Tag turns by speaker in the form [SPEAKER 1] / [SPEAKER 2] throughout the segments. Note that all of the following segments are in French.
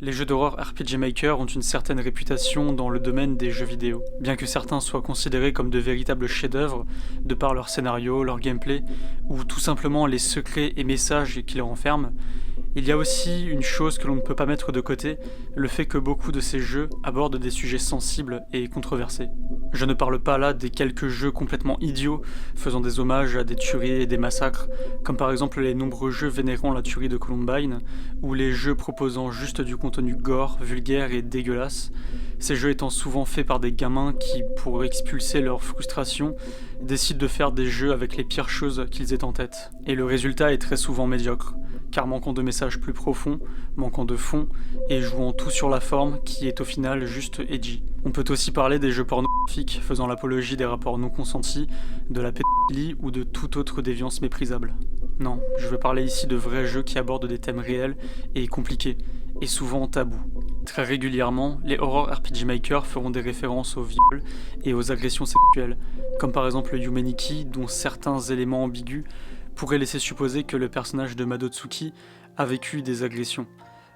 [SPEAKER 1] Les jeux d'horreur RPG Maker ont une certaine réputation dans le domaine des jeux vidéo, bien que certains soient considérés comme de véritables chefs-d'œuvre de par leur scénario, leur gameplay, ou tout simplement les secrets et messages qu'ils renferment. Il y a aussi une chose que l'on ne peut pas mettre de côté, le fait que beaucoup de ces jeux abordent des sujets sensibles et controversés. Je ne parle pas là des quelques jeux complètement idiots faisant des hommages à des tueries et des massacres, comme par exemple les nombreux jeux vénérant la tuerie de Columbine, ou les jeux proposant juste du contenu gore, vulgaire et dégueulasse, ces jeux étant souvent faits par des gamins qui, pour expulser leur frustration, décident de faire des jeux avec les pires choses qu'ils aient en tête. Et le résultat est très souvent médiocre, car manquant de messages plus profonds, manquant de fond, et jouant tout sur la forme qui est au final juste edgy. On peut aussi parler des jeux pornographiques faisant l'apologie des rapports non consentis, de la pédophilie ou de toute autre déviance méprisable. Non, je veux parler ici de vrais jeux qui abordent des thèmes réels et compliqués, et souvent tabous. Très régulièrement, les horror RPG Maker feront des références aux viols et aux agressions sexuelles, comme par exemple Yumeniki, dont certains éléments ambigus pourraient laisser supposer que le personnage de Madotsuki a vécu des agressions.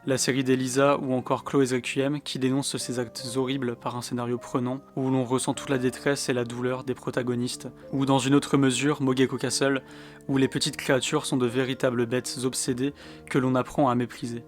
[SPEAKER 1] La série d'Elisa ou encore Chloé's Requiem qui dénonce ces actes horribles par un scénario prenant où l'on ressent toute la détresse et la douleur des protagonistes, ou dans une autre mesure Mogeko Castle où les petites créatures sont de véritables bêtes obsédées que l'on apprend à mépriser.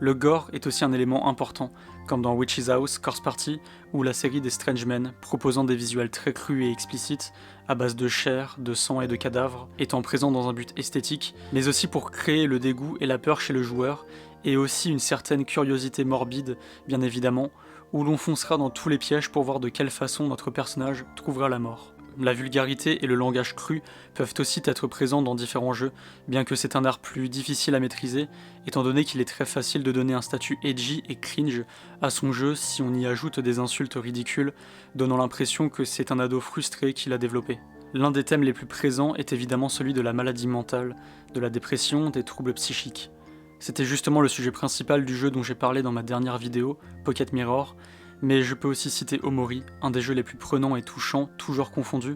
[SPEAKER 1] Le gore est aussi un élément important, comme dans Witch's House, Corpse Party ou la série des Strange Men, proposant des visuels très crus et explicites, à base de chair, de sang et de cadavres, étant présents dans un but esthétique, mais aussi pour créer le dégoût et la peur chez le joueur, et aussi une certaine curiosité morbide, bien évidemment, où l'on foncera dans tous les pièges pour voir de quelle façon notre personnage trouvera la mort. La vulgarité et le langage cru peuvent aussi être présents dans différents jeux, bien que c'est un art plus difficile à maîtriser, étant donné qu'il est très facile de donner un statut edgy et cringe à son jeu si on y ajoute des insultes ridicules, donnant l'impression que c'est un ado frustré qui l'a développé. L'un des thèmes les plus présents est évidemment celui de la maladie mentale, de la dépression, des troubles psychiques. C'était justement le sujet principal du jeu dont j'ai parlé dans ma dernière vidéo, Pocket Mirror, mais je peux aussi citer Omori, un des jeux les plus prenants et touchants, toujours confondus,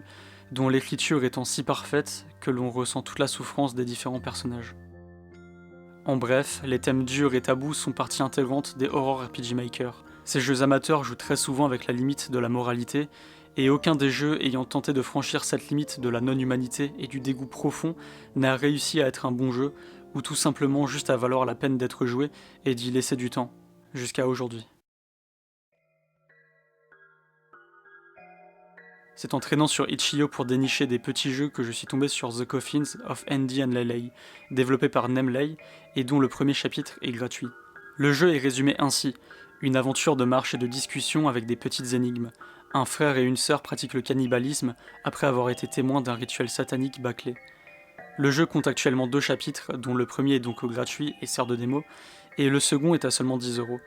[SPEAKER 1] dont l'écriture étant si parfaite que l'on ressent toute la souffrance des différents personnages. En bref, les thèmes durs et tabous sont partie intégrante des horror RPG Maker. Ces jeux amateurs jouent très souvent avec la limite de la moralité, et aucun des jeux ayant tenté de franchir cette limite de la non-humanité et du dégoût profond n'a réussi à être un bon jeu, ou tout simplement juste à valoir la peine d'être joué et d'y laisser du temps, jusqu'à aujourd'hui. C'est en traînant sur Itch.io pour dénicher des petits jeux que je suis tombé sur The Coffins of Andy and Leyley, développé par Nemley et dont le premier chapitre est gratuit. Le jeu est résumé ainsi, une aventure de marche et de discussion avec des petites énigmes. Un frère et une sœur pratiquent le cannibalisme après avoir été témoins d'un rituel satanique bâclé. Le jeu compte actuellement 2 chapitres, dont le premier est donc gratuit et sert de démo, et le second est à seulement 10€,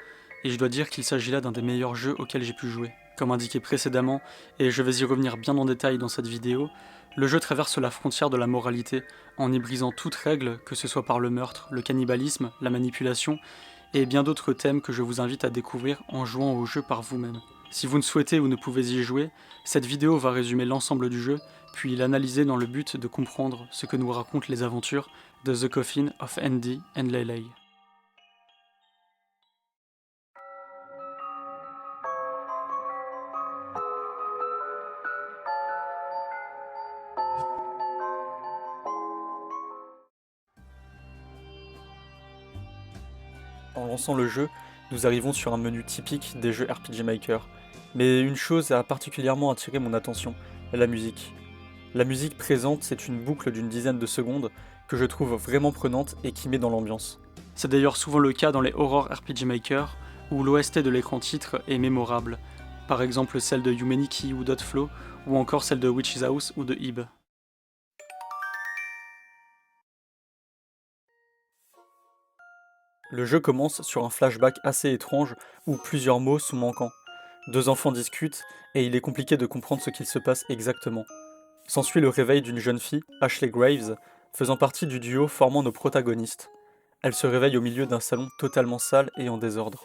[SPEAKER 1] et je dois dire qu'il s'agit là d'un des meilleurs jeux auxquels j'ai pu jouer. Comme indiqué précédemment, et je vais y revenir bien en détail dans cette vidéo, le jeu traverse la frontière de la moralité, en y brisant toute règle, que ce soit par le meurtre, le cannibalisme, la manipulation, et bien d'autres thèmes que je vous invite à découvrir en jouant au jeu par vous-même. Si vous ne souhaitez ou ne pouvez y jouer, cette vidéo va résumer l'ensemble du jeu, puis l'analyser dans le but de comprendre ce que nous racontent les aventures de The Coffin of Andy and Leyley. En lançant le jeu, nous arrivons sur un menu typique des jeux RPG Maker. Mais une chose a particulièrement attiré mon attention, la musique. La musique présente, c'est une boucle d'une dizaine de secondes que je trouve vraiment prenante et qui met dans l'ambiance. C'est d'ailleurs souvent le cas dans les horror RPG Maker, où l'OST de l'écran titre est mémorable. Par exemple celle de Yumeniki ou Dotflow, ou encore celle de Witch's House ou de Ib. Le jeu commence sur un flashback assez étrange où plusieurs mots sont manquants. 2 enfants discutent et il est compliqué de comprendre ce qu'il se passe exactement. S'ensuit le réveil d'une jeune fille, Ashley Graves, faisant partie du duo formant nos protagonistes. Elle se réveille au milieu d'un salon totalement sale et en désordre.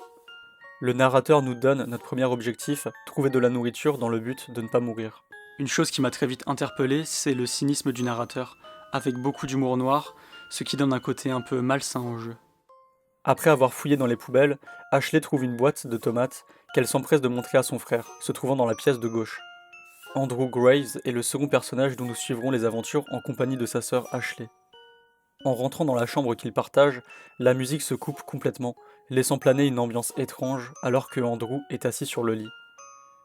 [SPEAKER 1] Le narrateur nous donne notre premier objectif, trouver de la nourriture dans le but de ne pas mourir. Une chose qui m'a très vite interpellé, c'est le cynisme du narrateur, avec beaucoup d'humour noir, ce qui donne un côté un peu malsain au jeu.
[SPEAKER 2] Après avoir fouillé dans les poubelles, Ashley trouve une boîte de tomates qu'elle s'empresse de montrer à son frère, se trouvant dans la pièce de gauche. Andrew Graves est le second personnage dont nous suivrons les aventures en compagnie de sa sœur Ashley. En rentrant dans la chambre qu'ils partagent, la musique se coupe complètement, laissant planer une ambiance étrange alors que Andrew est assis sur le lit.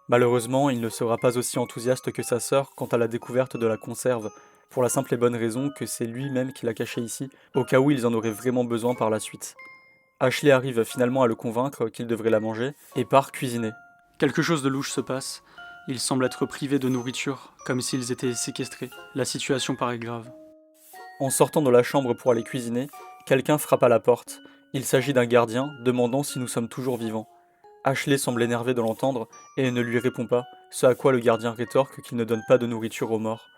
[SPEAKER 2] Malheureusement, il ne sera pas aussi enthousiaste que sa sœur quant à la découverte de la conserve, pour la simple et bonne raison que c'est lui-même qui l'a cachée ici, au cas où ils en auraient vraiment besoin par la suite. Ashley arrive finalement à le convaincre qu'il devrait la manger, et part cuisiner.
[SPEAKER 1] Quelque chose de louche se passe. Ils semblent être privés de nourriture, comme s'ils étaient séquestrés. La situation paraît grave.
[SPEAKER 2] En sortant de la chambre pour aller cuisiner, quelqu'un frappe à la porte. Il s'agit d'un gardien, demandant si nous sommes toujours vivants. Ashley semble énervé de l'entendre et ne lui répond pas, ce à quoi le gardien rétorque qu'il ne donne pas de nourriture aux morts.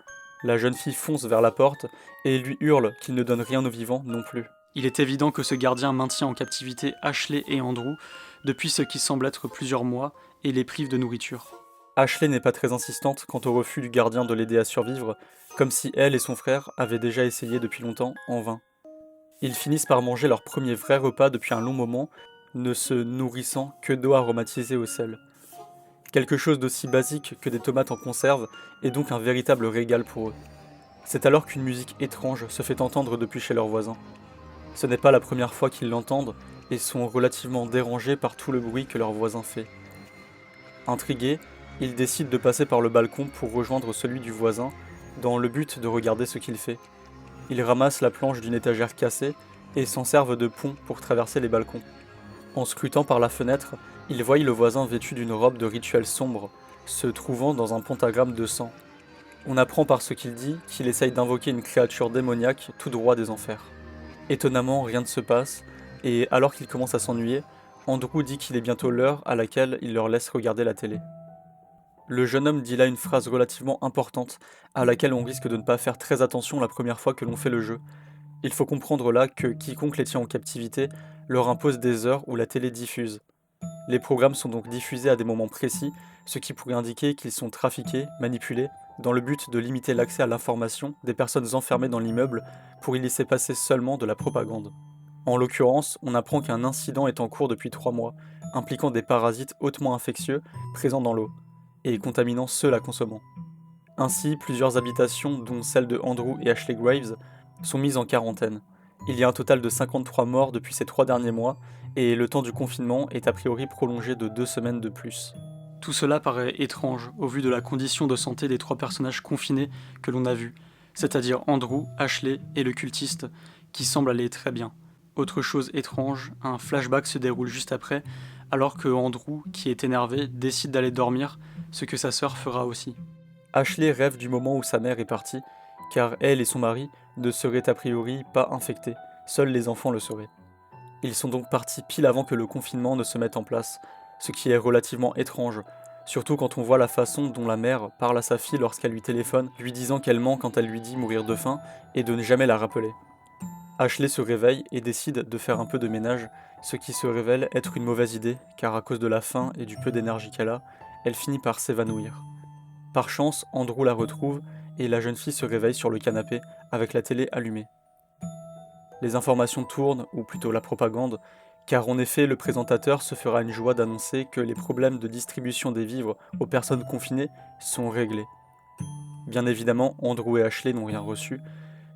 [SPEAKER 2] La jeune fille fonce vers la porte et lui hurle qu'il ne donne rien aux vivants non plus.
[SPEAKER 1] Il est évident que ce gardien maintient en captivité Ashley et Andrew depuis ce qui semble être plusieurs mois et les prive de nourriture.
[SPEAKER 2] Ashley n'est pas très insistante quant au refus du gardien de l'aider à survivre, comme si elle et son frère avaient déjà essayé depuis longtemps, en vain. Ils finissent par manger leur premier vrai repas depuis un long moment, ne se nourrissant que d'eau aromatisée au sel. Quelque chose d'aussi basique que des tomates en conserve est donc un véritable régal pour eux. C'est alors qu'une musique étrange se fait entendre depuis chez leurs voisins. Ce n'est pas la première fois qu'ils l'entendent et sont relativement dérangés par tout le bruit que leur voisin fait. Intrigués, ils décident de passer par le balcon pour rejoindre celui du voisin, dans le but de regarder ce qu'il fait. Ils ramassent la planche d'une étagère cassée et s'en servent de pont pour traverser les balcons. En scrutant par la fenêtre, ils voient le voisin vêtu d'une robe de rituel sombre, se trouvant dans un pentagramme de sang. On apprend par ce qu'il dit qu'il essaye d'invoquer une créature démoniaque tout droit des enfers. Étonnamment, rien ne se passe, et alors qu'il commence à s'ennuyer, Andrew dit qu'il est bientôt l'heure à laquelle il leur laisse regarder la télé. Le jeune homme dit là une phrase relativement importante, à laquelle on risque de ne pas faire très attention la première fois que l'on fait le jeu. Il faut comprendre là que quiconque les tient en captivité leur impose des heures où la télé diffuse. Les programmes sont donc diffusés à des moments précis, ce qui pourrait indiquer qu'ils sont trafiqués, manipulés, dans le but de limiter l'accès à l'information des personnes enfermées dans l'immeuble pour y laisser passer seulement de la propagande. En l'occurrence, on apprend qu'un incident est en cours depuis 3 mois, impliquant des parasites hautement infectieux présents dans l'eau, et contaminant ceux la consommant. Ainsi, plusieurs habitations, dont celle de Andrew et Ashley Graves, sont mises en quarantaine. Il y a un total de 53 morts depuis ces 3 derniers mois, et le temps du confinement est a priori prolongé de 2 semaines de plus.
[SPEAKER 1] Tout cela paraît étrange au vu de la condition de santé des 3 personnages confinés que l'on a vus, c'est-à-dire Andrew, Ashley et le cultiste, qui semblent aller très bien. Autre chose étrange, un flashback se déroule juste après, alors que Andrew, qui est énervé, décide d'aller dormir, ce que sa sœur fera aussi.
[SPEAKER 2] Ashley rêve du moment où sa mère est partie, car elle et son mari ne seraient a priori pas infectés, seuls les enfants le seraient. Ils sont donc partis pile avant que le confinement ne se mette en place, ce qui est relativement étrange, surtout quand on voit la façon dont la mère parle à sa fille lorsqu'elle lui téléphone, lui disant qu'elle ment quand elle lui dit mourir de faim et de ne jamais la rappeler. Ashley se réveille et décide de faire un peu de ménage, ce qui se révèle être une mauvaise idée, car à cause de la faim et du peu d'énergie qu'elle a, elle finit par s'évanouir. Par chance, Andrew la retrouve et la jeune fille se réveille sur le canapé avec la télé allumée. Les informations tournent, ou plutôt la propagande, car en effet le présentateur se fera une joie d'annoncer que les problèmes de distribution des vivres aux personnes confinées sont réglés. Bien évidemment, Andrew et Ashley n'ont rien reçu,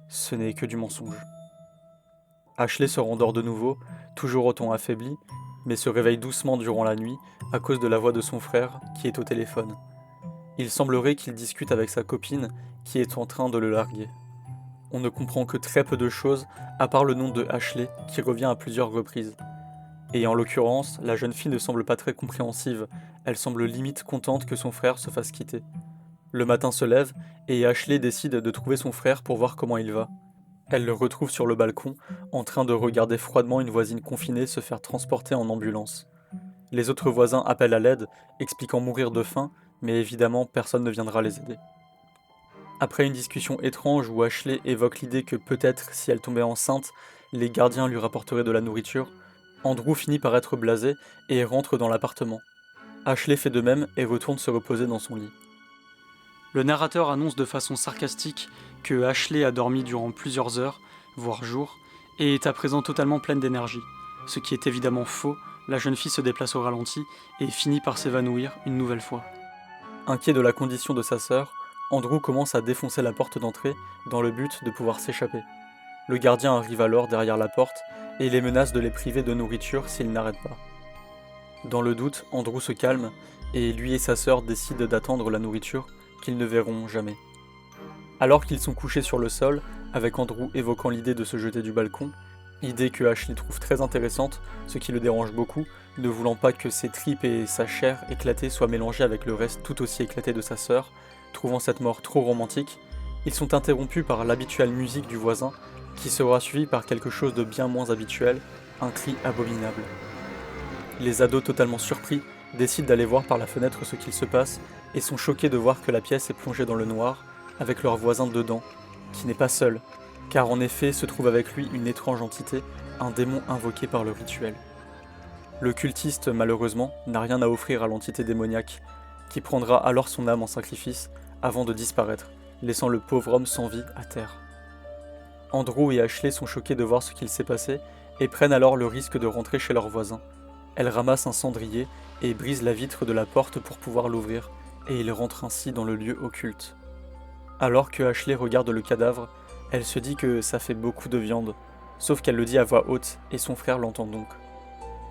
[SPEAKER 2] ce n'est que du mensonge. Ashley se rendort de nouveau, toujours autant affaibli, mais se réveille doucement durant la nuit à cause de la voix de son frère qui est au téléphone. Il semblerait qu'il discute avec sa copine qui est en train de le larguer. On ne comprend que très peu de choses à part le nom de Ashley qui revient à plusieurs reprises. Et en l'occurrence, la jeune fille ne semble pas très compréhensive, elle semble limite contente que son frère se fasse quitter. Le matin se lève et Ashley décide de trouver son frère pour voir comment il va. Elle le retrouve sur le balcon, en train de regarder froidement une voisine confinée se faire transporter en ambulance. Les autres voisins appellent à l'aide, expliquant mourir de faim, mais évidemment personne ne viendra les aider. Après une discussion étrange où Ashley évoque l'idée que peut-être, si elle tombait enceinte, les gardiens lui rapporteraient de la nourriture, Andrew finit par être blasé et rentre dans l'appartement. Ashley fait de même et retourne se reposer dans son lit.
[SPEAKER 1] Le narrateur annonce de façon sarcastique que Ashley a dormi durant plusieurs heures, voire jours, et est à présent totalement pleine d'énergie. Ce qui est évidemment faux, la jeune fille se déplace au ralenti et finit par s'évanouir une nouvelle fois.
[SPEAKER 2] Inquiet de la condition de sa sœur, Andrew commence à défoncer la porte d'entrée dans le but de pouvoir s'échapper. Le gardien arrive alors derrière la porte et les menace de les priver de nourriture s'ils n'arrêtent pas. Dans le doute, Andrew se calme et lui et sa sœur décident d'attendre la nourriture qu'ils ne verront jamais. Alors qu'ils sont couchés sur le sol, avec Andrew évoquant l'idée de se jeter du balcon, idée que Ashley trouve très intéressante, ce qui le dérange beaucoup, ne voulant pas que ses tripes et sa chair éclatée soient mélangées avec le reste tout aussi éclaté de sa sœur, trouvant cette mort trop romantique, ils sont interrompus par l'habituelle musique du voisin, qui sera suivie par quelque chose de bien moins habituel, un cri abominable. Les ados totalement surpris décident d'aller voir par la fenêtre ce qu'il se passe et sont choqués de voir que la pièce est plongée dans le noir, avec leur voisin dedans, qui n'est pas seul, car en effet se trouve avec lui une étrange entité, un démon invoqué par le rituel. Le cultiste, malheureusement, n'a rien à offrir à l'entité démoniaque, qui prendra alors son âme en sacrifice avant de disparaître, laissant le pauvre homme sans vie à terre. Andrew et Ashley sont choqués de voir ce qu'il s'est passé et prennent alors le risque de rentrer chez leur voisin. Elle ramasse un cendrier et brise la vitre de la porte pour pouvoir l'ouvrir, et ils rentrent ainsi dans le lieu occulte. Alors que Ashley regarde le cadavre, elle se dit que ça fait beaucoup de viande, sauf qu'elle le dit à voix haute et son frère l'entend donc.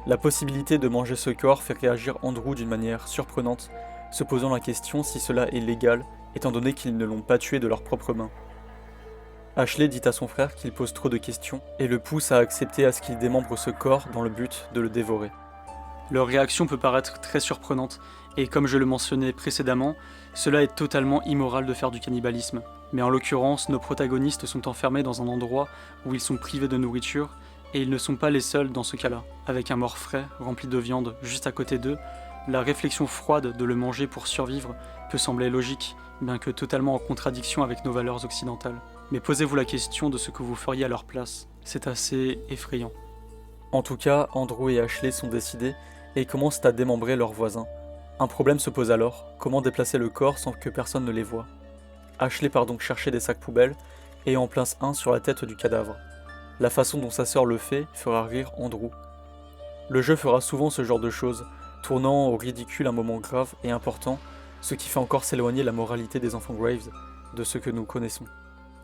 [SPEAKER 2] La possibilité de manger ce corps fait réagir Andrew d'une manière surprenante, se posant la question si cela est légal, étant donné qu'ils ne l'ont pas tué de leurs propres mains. Ashley dit à son frère qu'il pose trop de questions et le pousse à accepter à ce qu'il démembre ce corps dans le but de le dévorer.
[SPEAKER 1] Leur réaction peut paraître très surprenante, et comme je le mentionnais précédemment, cela est totalement immoral de faire du cannibalisme. Mais en l'occurrence, nos protagonistes sont enfermés dans un endroit où ils sont privés de nourriture, et ils ne sont pas les seuls dans ce cas-là. Avec un mort frais, rempli de viande, juste à côté d'eux, la réflexion froide de le manger pour survivre peut sembler logique, bien que totalement en contradiction avec nos valeurs occidentales. Mais posez-vous la question de ce que vous feriez à leur place, c'est assez effrayant.
[SPEAKER 2] En tout cas, Andrew et Ashley sont décidés et commencent à démembrer leurs voisins. Un problème se pose alors, comment déplacer le corps sans que personne ne les voie. Ashley part donc chercher des sacs poubelles et en place un sur la tête du cadavre. La façon dont sa sœur le fait fera rire Andrew. Le jeu fera souvent ce genre de choses, tournant au ridicule un moment grave et important, ce qui fait encore s'éloigner la moralité des enfants Graves de ce que nous connaissons.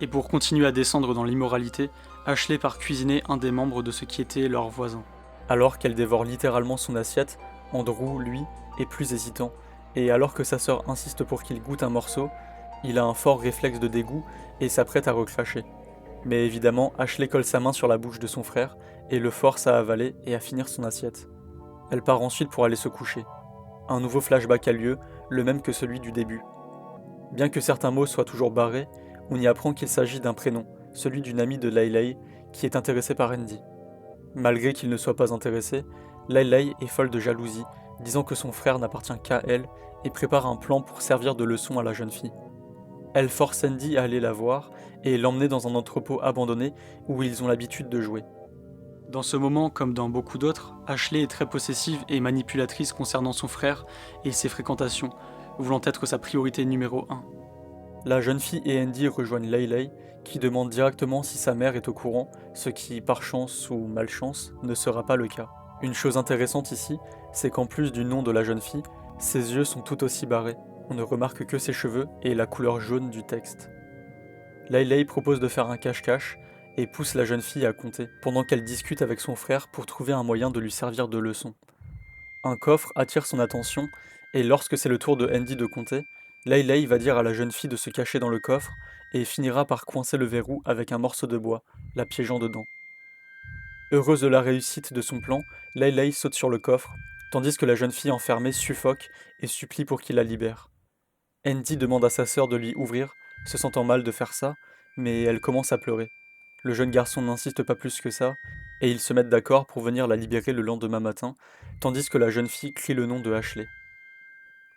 [SPEAKER 1] Et pour continuer à descendre dans l'immoralité, Ashley part cuisiner un des membres de ce qui était leur voisin.
[SPEAKER 2] Alors qu'elle dévore littéralement son assiette, Andrew, lui, est plus hésitant, et alors que sa sœur insiste pour qu'il goûte un morceau, il a un fort réflexe de dégoût et s'apprête à recracher. Mais évidemment, Ashley colle sa main sur la bouche de son frère et le force à avaler et à finir son assiette. Elle part ensuite pour aller se coucher. Un nouveau flashback a lieu, le même que celui du début. Bien que certains mots soient toujours barrés, on y apprend qu'il s'agit d'un prénom, celui d'une amie de Laylay, qui est intéressée par Andy. Malgré qu'il ne soit pas intéressé, Laylay est folle de jalousie, disant que son frère n'appartient qu'à elle et prépare un plan pour servir de leçon à la jeune fille. Elle force Andy à aller la voir et l'emmener dans un entrepôt abandonné où ils ont l'habitude de jouer.
[SPEAKER 1] Dans ce moment, comme dans beaucoup d'autres, Ashley est très possessive et manipulatrice concernant son frère et ses fréquentations, voulant être sa priorité numéro 1.
[SPEAKER 2] La jeune fille et Andy rejoignent Laylay, qui demande directement si sa mère est au courant, ce qui, par chance ou malchance, ne sera pas le cas. Une chose intéressante ici, c'est qu'en plus du nom de la jeune fille, ses yeux sont tout aussi barrés. On ne remarque que ses cheveux et la couleur jaune du texte. Laylay propose de faire un cache-cache et pousse la jeune fille à compter, pendant qu'elle discute avec son frère pour trouver un moyen de lui servir de leçon. Un coffre attire son attention, et lorsque c'est le tour de Andy de compter, Laylay va dire à la jeune fille de se cacher dans le coffre, et finira par coincer le verrou avec un morceau de bois, la piégeant dedans. Heureuse de la réussite de son plan, Laylay saute sur le coffre, tandis que la jeune fille enfermée suffoque et supplie pour qu'il la libère. Andy demande à sa sœur de lui ouvrir, se sentant mal de faire ça, mais elle commence à pleurer. Le jeune garçon n'insiste pas plus que ça, et ils se mettent d'accord pour venir la libérer le lendemain matin, tandis que la jeune fille crie le nom de Ashley.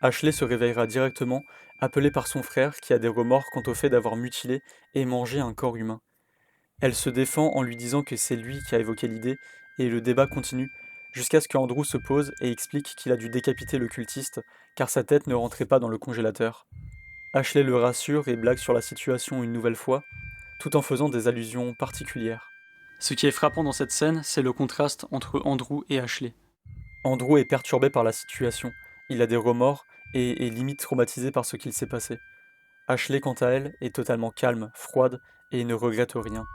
[SPEAKER 2] Ashley se réveillera directement, appelée par son frère qui a des remords quant au fait d'avoir mutilé et mangé un corps humain. Elle se défend en lui disant que c'est lui qui a évoqué l'idée, et le débat continue, jusqu'à ce que Andrew se pose et explique qu'il a dû décapiter le cultiste, car sa tête ne rentrait pas dans le congélateur. Ashley le rassure et blague sur la situation une nouvelle fois, tout en faisant des allusions particulières.
[SPEAKER 1] Ce qui est frappant dans cette scène, c'est le contraste entre Andrew et Ashley.
[SPEAKER 2] Andrew est perturbé par la situation, il a des remords et est limite traumatisé par ce qu'il s'est passé. Ashley, quant à elle, est totalement calme, froide et ne regrette rien.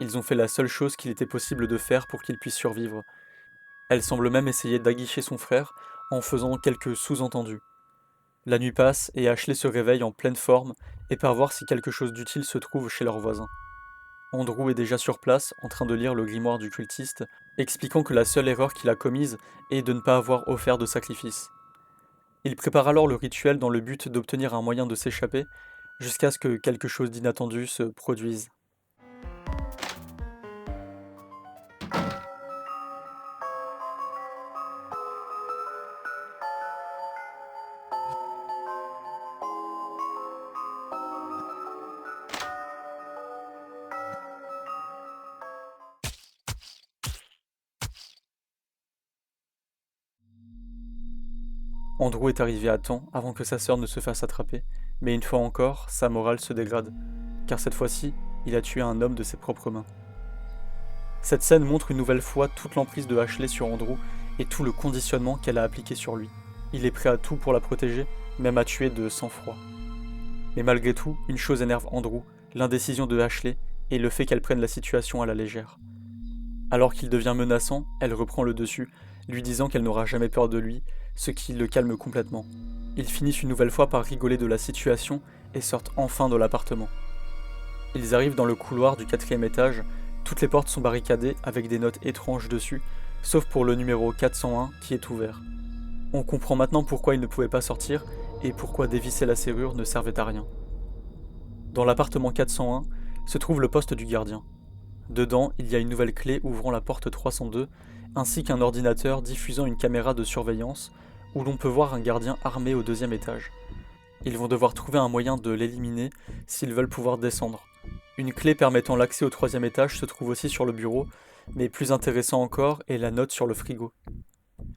[SPEAKER 2] Ils ont fait la seule chose qu'il était possible de faire pour qu'il puisse survivre. Elle semble même essayer d'aguicher son frère en faisant quelques sous-entendus. La nuit passe et Ashley se réveille en pleine forme et part voir si quelque chose d'utile se trouve chez leurs voisins. Andrew est déjà sur place en train de lire le grimoire du cultiste, expliquant que la seule erreur qu'il a commise est de ne pas avoir offert de sacrifice. Il prépare alors le rituel dans le but d'obtenir un moyen de s'échapper, jusqu'à ce que quelque chose d'inattendu se produise. Andrew est arrivé à temps avant que sa sœur ne se fasse attraper, mais une fois encore, sa morale se dégrade, car cette fois-ci, il a tué un homme de ses propres mains. Cette scène montre une nouvelle fois toute l'emprise de Ashley sur Andrew et tout le conditionnement qu'elle a appliqué sur lui. Il est prêt à tout pour la protéger, même à tuer de sang-froid. Mais malgré tout, une chose énerve Andrew, l'indécision de Ashley et le fait qu'elle prenne la situation à la légère. Alors qu'il devient menaçant, elle reprend le dessus, lui disant qu'elle n'aura jamais peur de lui, ce qui le calme complètement. Ils finissent une nouvelle fois par rigoler de la situation et sortent enfin de l'appartement. Ils arrivent dans le couloir du 4e étage, toutes les portes sont barricadées avec des notes étranges dessus, sauf pour le numéro 401 qui est ouvert. On comprend maintenant pourquoi ils ne pouvaient pas sortir et pourquoi dévisser la serrure ne servait à rien. Dans l'appartement 401 se trouve le poste du gardien. Dedans, il y a une nouvelle clé ouvrant la porte 302, ainsi qu'un ordinateur diffusant une caméra de surveillance où l'on peut voir un gardien armé au 2e étage. Ils vont devoir trouver un moyen de l'éliminer s'ils veulent pouvoir descendre. Une clé permettant l'accès au 3e étage se trouve aussi sur le bureau, mais plus intéressant encore est la note sur le frigo.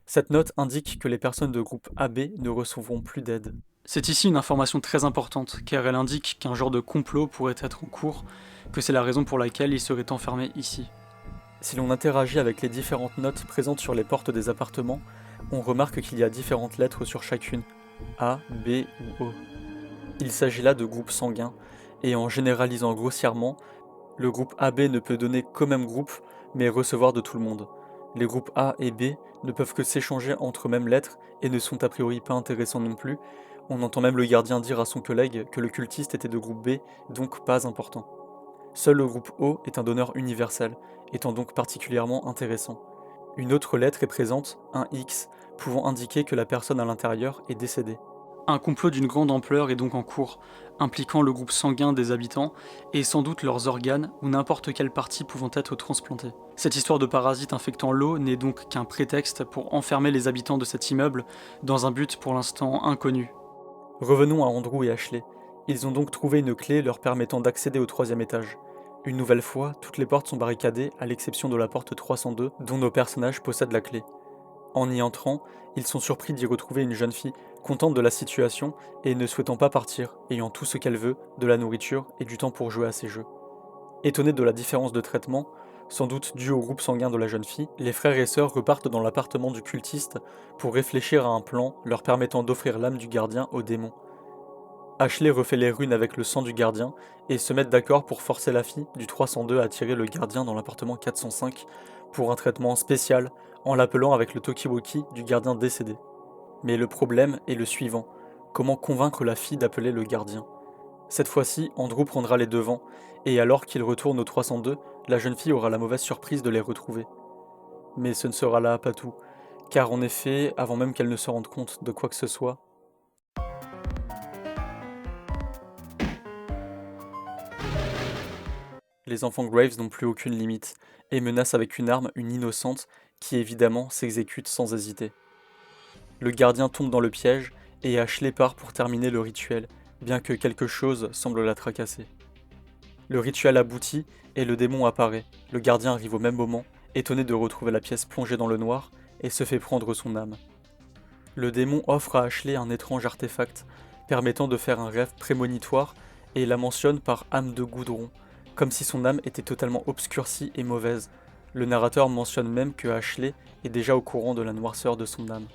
[SPEAKER 2] Cette note indique que les personnes de groupe AB ne recevront plus d'aide.
[SPEAKER 1] C'est ici une information très importante, car elle indique qu'un genre de complot pourrait être en cours, que c'est la raison pour laquelle il serait enfermé ici.
[SPEAKER 2] Si l'on interagit avec les différentes notes présentes sur les portes des appartements, on remarque qu'il y a différentes lettres sur chacune, A, B ou O. Il s'agit là de groupes sanguins, et en généralisant grossièrement, le groupe AB ne peut donner qu'au même groupe, mais recevoir de tout le monde. Les groupes A et B ne peuvent que s'échanger entre mêmes lettres et ne sont a priori pas intéressants non plus. On entend même le gardien dire à son collègue que le cultiste était de groupe B, donc pas important. Seul le groupe O est un donneur universel, étant donc particulièrement intéressant. Une autre lettre est présente, un X, pouvant indiquer que la personne à l'intérieur est décédée.
[SPEAKER 1] Un complot d'une grande ampleur est donc en cours, impliquant le groupe sanguin des habitants et sans doute leurs organes ou n'importe quelle partie pouvant être transplantée. Cette histoire de parasites infectant l'eau n'est donc qu'un prétexte pour enfermer les habitants de cet immeuble dans un but pour l'instant inconnu.
[SPEAKER 2] Revenons à Andrew et Ashley. Ils ont donc trouvé une clé leur permettant d'accéder au 3e étage. Une nouvelle fois, toutes les portes sont barricadées à l'exception de la porte 302 dont nos personnages possèdent la clé. En y entrant, ils sont surpris d'y retrouver une jeune fille, contente de la situation et ne souhaitant pas partir, ayant tout ce qu'elle veut, de la nourriture et du temps pour jouer à ses jeux. Étonnés de la différence de traitement, sans doute due au groupe sanguin de la jeune fille, les frères et sœurs repartent dans l'appartement du cultiste pour réfléchir à un plan leur permettant d'offrir l'âme du gardien au démon. Ashley refait les runes avec le sang du gardien et se mettent d'accord pour forcer la fille du 302 à tirer le gardien dans l'appartement 405 pour un traitement spécial en l'appelant avec le talkie-walkie du gardien décédé. Mais le problème est le suivant, comment convaincre la fille d'appeler le gardien? Cette fois-ci, Andrew prendra les devants, et alors qu'il retourne au 302, la jeune fille aura la mauvaise surprise de les retrouver. Mais ce ne sera là pas tout, car en effet, avant même qu'elle ne se rende compte de quoi que ce soit, les enfants Graves n'ont plus aucune limite, et menacent avec une arme une innocente qui évidemment s'exécute sans hésiter. Le gardien tombe dans le piège, et Ashley part pour terminer le rituel, bien que quelque chose semble la tracasser. Le rituel aboutit, et le démon apparaît. Le gardien arrive au même moment, étonné de retrouver la pièce plongée dans le noir, et se fait prendre son âme. Le démon offre à Ashley un étrange artefact, permettant de faire un rêve prémonitoire, et la mentionne par âme de goudron, comme si son âme était totalement obscurcie et mauvaise. Le narrateur mentionne même que Ashley est déjà au courant de la noirceur de son âme.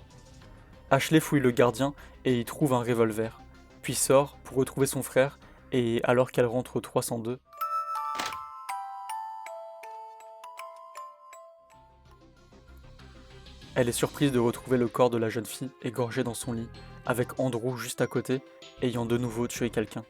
[SPEAKER 2] Ashley fouille le gardien et y trouve un revolver, puis sort pour retrouver son frère et alors qu'elle rentre au 302, elle est surprise de retrouver le corps de la jeune fille égorgée dans son lit, avec Andrew juste à côté, ayant de nouveau tué quelqu'un.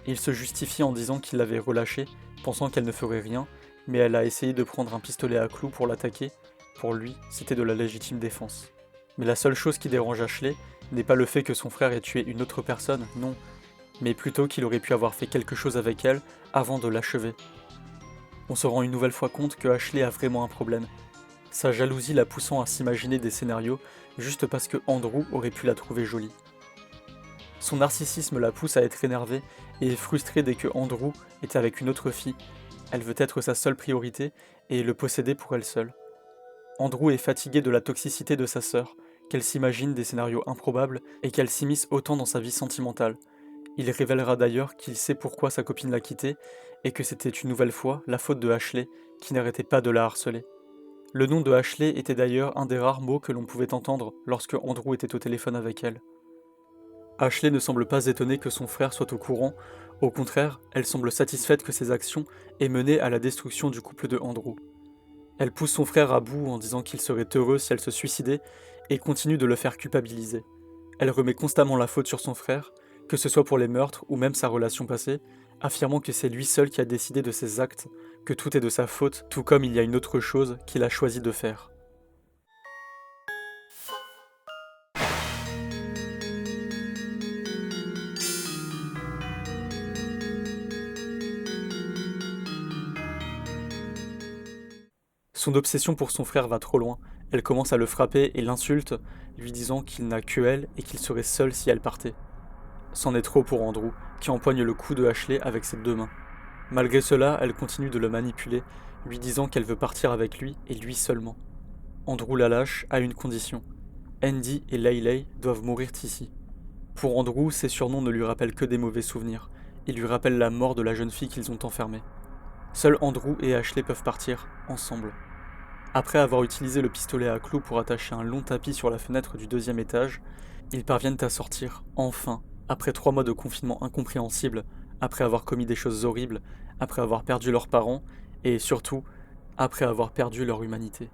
[SPEAKER 2] Il se justifie en disant qu'il l'avait relâchée, pensant qu'elle ne ferait rien, mais elle a essayé de prendre un pistolet à clous pour l'attaquer. Pour lui, c'était de la légitime défense. Mais la seule chose qui dérange Ashley n'est pas le fait que son frère ait tué une autre personne, non, mais plutôt qu'il aurait pu avoir fait quelque chose avec elle avant de l'achever. On se rend une nouvelle fois compte que Ashley a vraiment un problème. Sa jalousie la poussant à s'imaginer des scénarios juste parce que Andrew aurait pu la trouver jolie. Son narcissisme la pousse à être énervée et frustrée dès que Andrew est avec une autre fille. Elle veut être sa seule priorité et le posséder pour elle seule. Andrew est fatigué de la toxicité de sa sœur, qu'elle s'imagine des scénarios improbables et qu'elle s'immisce autant dans sa vie sentimentale. Il révélera d'ailleurs qu'il sait pourquoi sa copine l'a quitté et que c'était une nouvelle fois la faute de Ashley qui n'arrêtait pas de la harceler. Le nom de Ashley était d'ailleurs un des rares mots que l'on pouvait entendre lorsque Andrew était au téléphone avec elle. Ashley ne semble pas étonnée que son frère soit au courant, au contraire, elle semble satisfaite que ses actions aient mené à la destruction du couple de Andrew. Elle pousse son frère à bout en disant qu'il serait heureux si elle se suicidait et continue de le faire culpabiliser. Elle remet constamment la faute sur son frère, que ce soit pour les meurtres ou même sa relation passée, affirmant que c'est lui seul qui a décidé de ses actes, que tout est de sa faute, tout comme il y a une autre chose qu'il a choisi de faire. Son obsession pour son frère va trop loin, elle commence à le frapper et l'insulte, lui disant qu'il n'a que elle et qu'il serait seul si elle partait. C'en est trop pour Andrew, qui empoigne le cou de Ashley avec ses deux mains. Malgré cela, elle continue de le manipuler, lui disant qu'elle veut partir avec lui et lui seulement. Andrew la lâche à une condition. Andy et Layley doivent mourir ici. Pour Andrew, ces surnoms ne lui rappellent que des mauvais souvenirs. Ils lui rappellent la mort de la jeune fille qu'ils ont enfermée. Seuls Andrew et Ashley peuvent partir, ensemble. Après avoir utilisé le pistolet à clous pour attacher un long tapis sur la fenêtre du deuxième étage, ils parviennent à sortir, enfin, après 3 mois de confinement incompréhensible, après avoir commis des choses horribles, après avoir perdu leurs parents, et surtout, après avoir perdu leur humanité.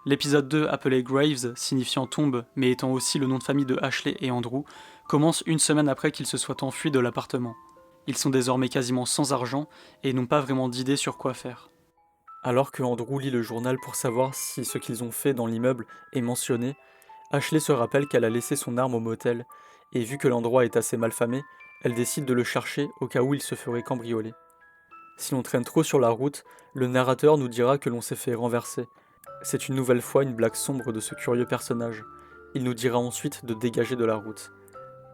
[SPEAKER 1] L'épisode 2, appelé Graves, signifiant tombe, mais étant aussi le nom de famille de Ashley et Andrew, commence une semaine après qu'ils se soient enfuis de l'appartement. Ils sont désormais quasiment sans argent et n'ont pas vraiment d'idée sur quoi faire.
[SPEAKER 2] Alors que Andrew lit le journal pour savoir si ce qu'ils ont fait dans l'immeuble est mentionné, Ashley se rappelle qu'elle a laissé son arme au motel, et vu que l'endroit est assez malfamé, elle décide de le chercher au cas où il se ferait cambrioler. Si l'on traîne trop sur la route, le narrateur nous dira que l'on s'est fait renverser. C'est une nouvelle fois une blague sombre de ce curieux personnage. Il nous dira ensuite de dégager de la route.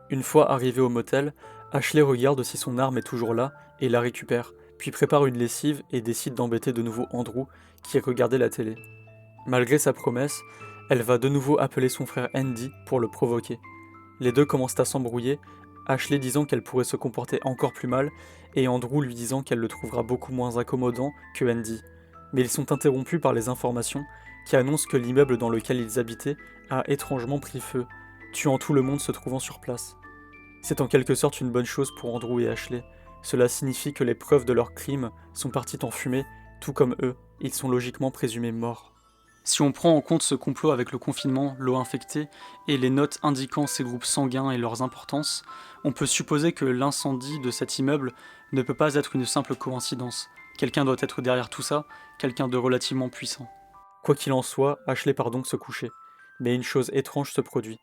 [SPEAKER 2] Une fois arrivé au motel, Ashley regarde si son arme est toujours là et la récupère, puis prépare une lessive et décide d'embêter de nouveau Andrew qui regardait la télé. Malgré sa promesse, elle va de nouveau appeler son frère Andy pour le provoquer. Les deux commencent à s'embrouiller, Ashley disant qu'elle pourrait se comporter encore plus mal et Andrew lui disant qu'elle le trouvera beaucoup moins accommodant que Andy. Mais ils sont interrompus par les informations qui annoncent que l'immeuble dans lequel ils habitaient a étrangement pris feu, tuant tout le monde se trouvant sur place. C'est en quelque sorte une bonne chose pour Andrew et Ashley. Cela signifie que les preuves de leur crime sont parties en fumée, tout comme eux, ils sont logiquement présumés morts.
[SPEAKER 1] Si on prend en compte ce complot avec le confinement, l'eau infectée et les notes indiquant ces groupes sanguins et leurs importances, on peut supposer que l'incendie de cet immeuble ne peut pas être une simple coïncidence. Quelqu'un doit être derrière tout ça, quelqu'un de relativement puissant.
[SPEAKER 2] Quoi qu'il en soit, Ashley part donc se coucher. Mais une chose étrange se produit.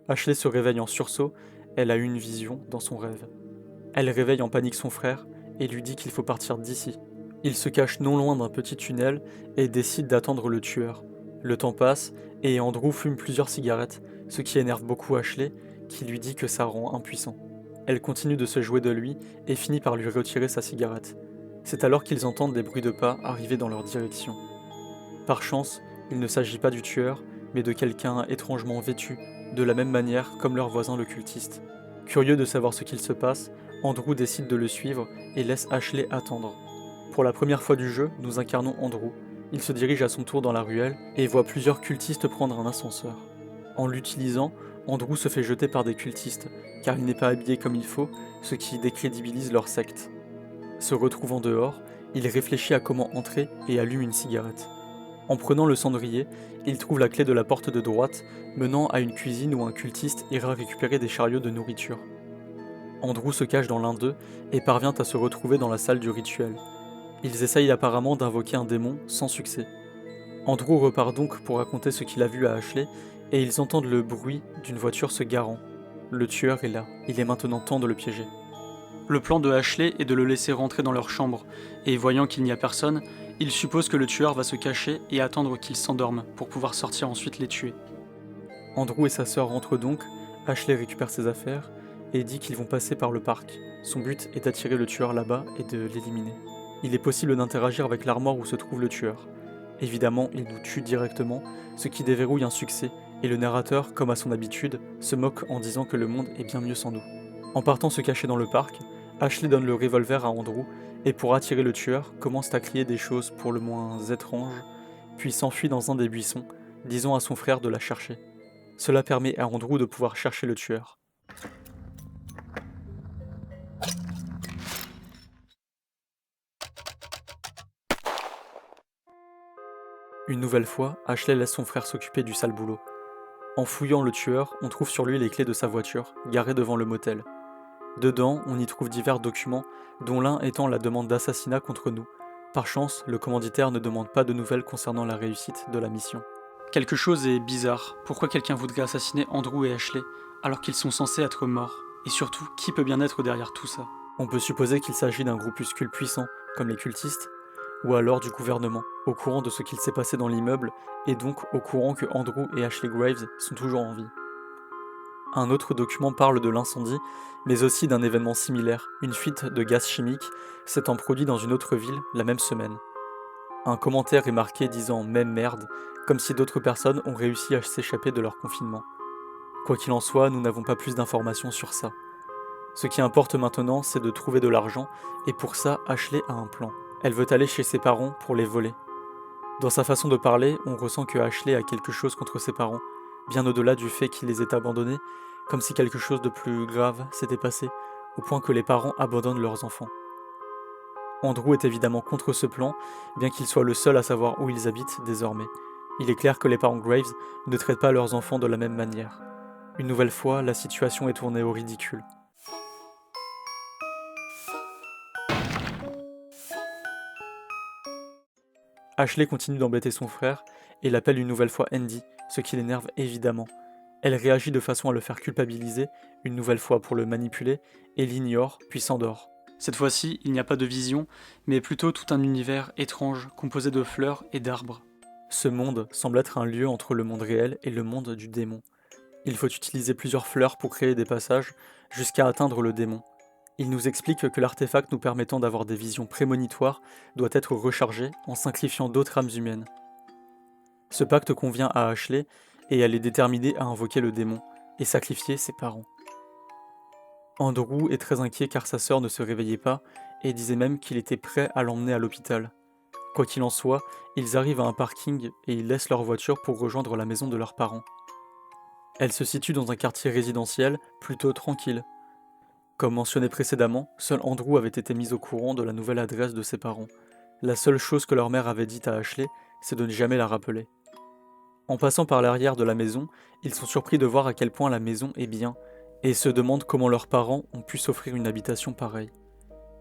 [SPEAKER 2] Ashley se réveille en sursaut, elle a eu une vision dans son rêve. Elle réveille en panique son frère et lui dit qu'il faut partir d'ici. Il se cache non loin d'un petit tunnel et décide d'attendre le tueur. Le temps passe et Andrew fume plusieurs cigarettes, ce qui énerve beaucoup Ashley, qui lui dit que ça rend impuissant. Elle continue de se jouer de lui et finit par lui retirer sa cigarette. C'est alors qu'ils entendent des bruits de pas arriver dans leur direction. Par chance, il ne s'agit pas du tueur, mais de quelqu'un étrangement vêtu, de la même manière comme leur voisin le cultiste. Curieux de savoir ce qu'il se passe, Andrew décide de le suivre et laisse Ashley attendre. Pour la première fois du jeu, nous incarnons Andrew. Il se dirige à son tour dans la ruelle et voit plusieurs cultistes prendre un ascenseur. En l'utilisant, Andrew se fait jeter par des cultistes, car il n'est pas habillé comme il faut, ce qui décrédibilise leur secte. Se retrouvant dehors, il réfléchit à comment entrer et allume une cigarette. En prenant le cendrier, il trouve la clé de la porte de droite, menant à une cuisine où un cultiste ira récupérer des chariots de nourriture. Andrew se cache dans l'un d'eux et parvient à se retrouver dans la salle du rituel. Ils essayent apparemment d'invoquer un démon sans succès. Andrew repart donc pour raconter ce qu'il a vu à Ashley et ils entendent le bruit d'une voiture se garant. Le tueur est là, il est maintenant temps de le piéger.
[SPEAKER 1] Le plan de Ashley est de le laisser rentrer dans leur chambre, et voyant qu'il n'y a personne, il suppose que le tueur va se cacher et attendre qu'ils s'endorment pour pouvoir sortir ensuite les tuer.
[SPEAKER 2] Andrew et sa sœur rentrent donc, Ashley récupère ses affaires et dit qu'ils vont passer par le parc. Son but est d'attirer le tueur là-bas et de l'éliminer. Il est possible d'interagir avec l'armoire où se trouve le tueur. Évidemment, il nous tue directement, ce qui déverrouille un succès, et le narrateur, comme à son habitude, se moque en disant que le monde est bien mieux sans nous. En partant se cacher dans le parc, Ashley donne le revolver à Andrew, et pour attirer le tueur, commence à crier des choses pour le moins étranges, puis s'enfuit dans un des buissons, disant à son frère de la chercher. Cela permet à Andrew de pouvoir chercher le tueur. Une nouvelle fois, Ashley laisse son frère s'occuper du sale boulot. En fouillant le tueur, on trouve sur lui les clés de sa voiture, garée devant le motel. Dedans, on y trouve divers documents, dont l'un étant la demande d'assassinat contre nous. Par chance, le commanditaire ne demande pas de nouvelles concernant la réussite de la mission.
[SPEAKER 1] Quelque chose est bizarre. Pourquoi quelqu'un voudrait assassiner Andrew et Ashley, alors qu'ils sont censés être morts? Et surtout, qui peut bien être derrière tout ça?
[SPEAKER 2] On peut supposer qu'il s'agit d'un groupuscule puissant, comme les cultistes, ou alors du gouvernement, au courant de ce qu'il s'est passé dans l'immeuble, et donc au courant que Andrew et Ashley Graves sont toujours en vie. Un autre document parle de l'incendie, mais aussi d'un événement similaire, une fuite de gaz chimique s'étant produit dans une autre ville la même semaine. Un commentaire est marqué disant « même merde », comme si d'autres personnes ont réussi à s'échapper de leur confinement. Quoi qu'il en soit, nous n'avons pas plus d'informations sur ça. Ce qui importe maintenant, c'est de trouver de l'argent, et pour ça, Ashley a un plan. Elle veut aller chez ses parents pour les voler. Dans sa façon de parler, on ressent que Ashley a quelque chose contre ses parents, bien au-delà du fait qu'il les ait abandonnés, comme si quelque chose de plus grave s'était passé, au point que les parents abandonnent leurs enfants. Andrew est évidemment contre ce plan, bien qu'il soit le seul à savoir où ils habitent désormais. Il est clair que les parents Graves ne traitent pas leurs enfants de la même manière. Une nouvelle fois, la situation est tournée au ridicule. Ashley continue d'embêter son frère et l'appelle une nouvelle fois Andy, ce qui l'énerve évidemment. Elle réagit de façon à le faire culpabiliser, une nouvelle fois pour le manipuler, et l'ignore, puis s'endort.
[SPEAKER 1] Cette fois-ci, il n'y a pas de vision, mais plutôt tout un univers étrange composé de fleurs et d'arbres.
[SPEAKER 2] Ce monde semble être un lieu entre le monde réel et le monde du démon. Il faut utiliser plusieurs fleurs pour créer des passages, jusqu'à atteindre le démon. Il nous explique que l'artefact nous permettant d'avoir des visions prémonitoires doit être rechargé en sacrifiant d'autres âmes humaines. Ce pacte convient à Ashley et elle est déterminée à invoquer le démon et sacrifier ses parents. Andrew est très inquiet car sa sœur ne se réveillait pas et disait même qu'il était prêt à l'emmener à l'hôpital. Quoi qu'il en soit, ils arrivent à un parking et ils laissent leur voiture pour rejoindre la maison de leurs parents. Elle se situe dans un quartier résidentiel plutôt tranquille. Comme mentionné précédemment, seul Andrew avait été mis au courant de la nouvelle adresse de ses parents. La seule chose que leur mère avait dite à Ashley, c'est de ne jamais la rappeler. En passant par l'arrière de la maison, ils sont surpris de voir à quel point la maison est bien, et se demandent comment leurs parents ont pu s'offrir une habitation pareille.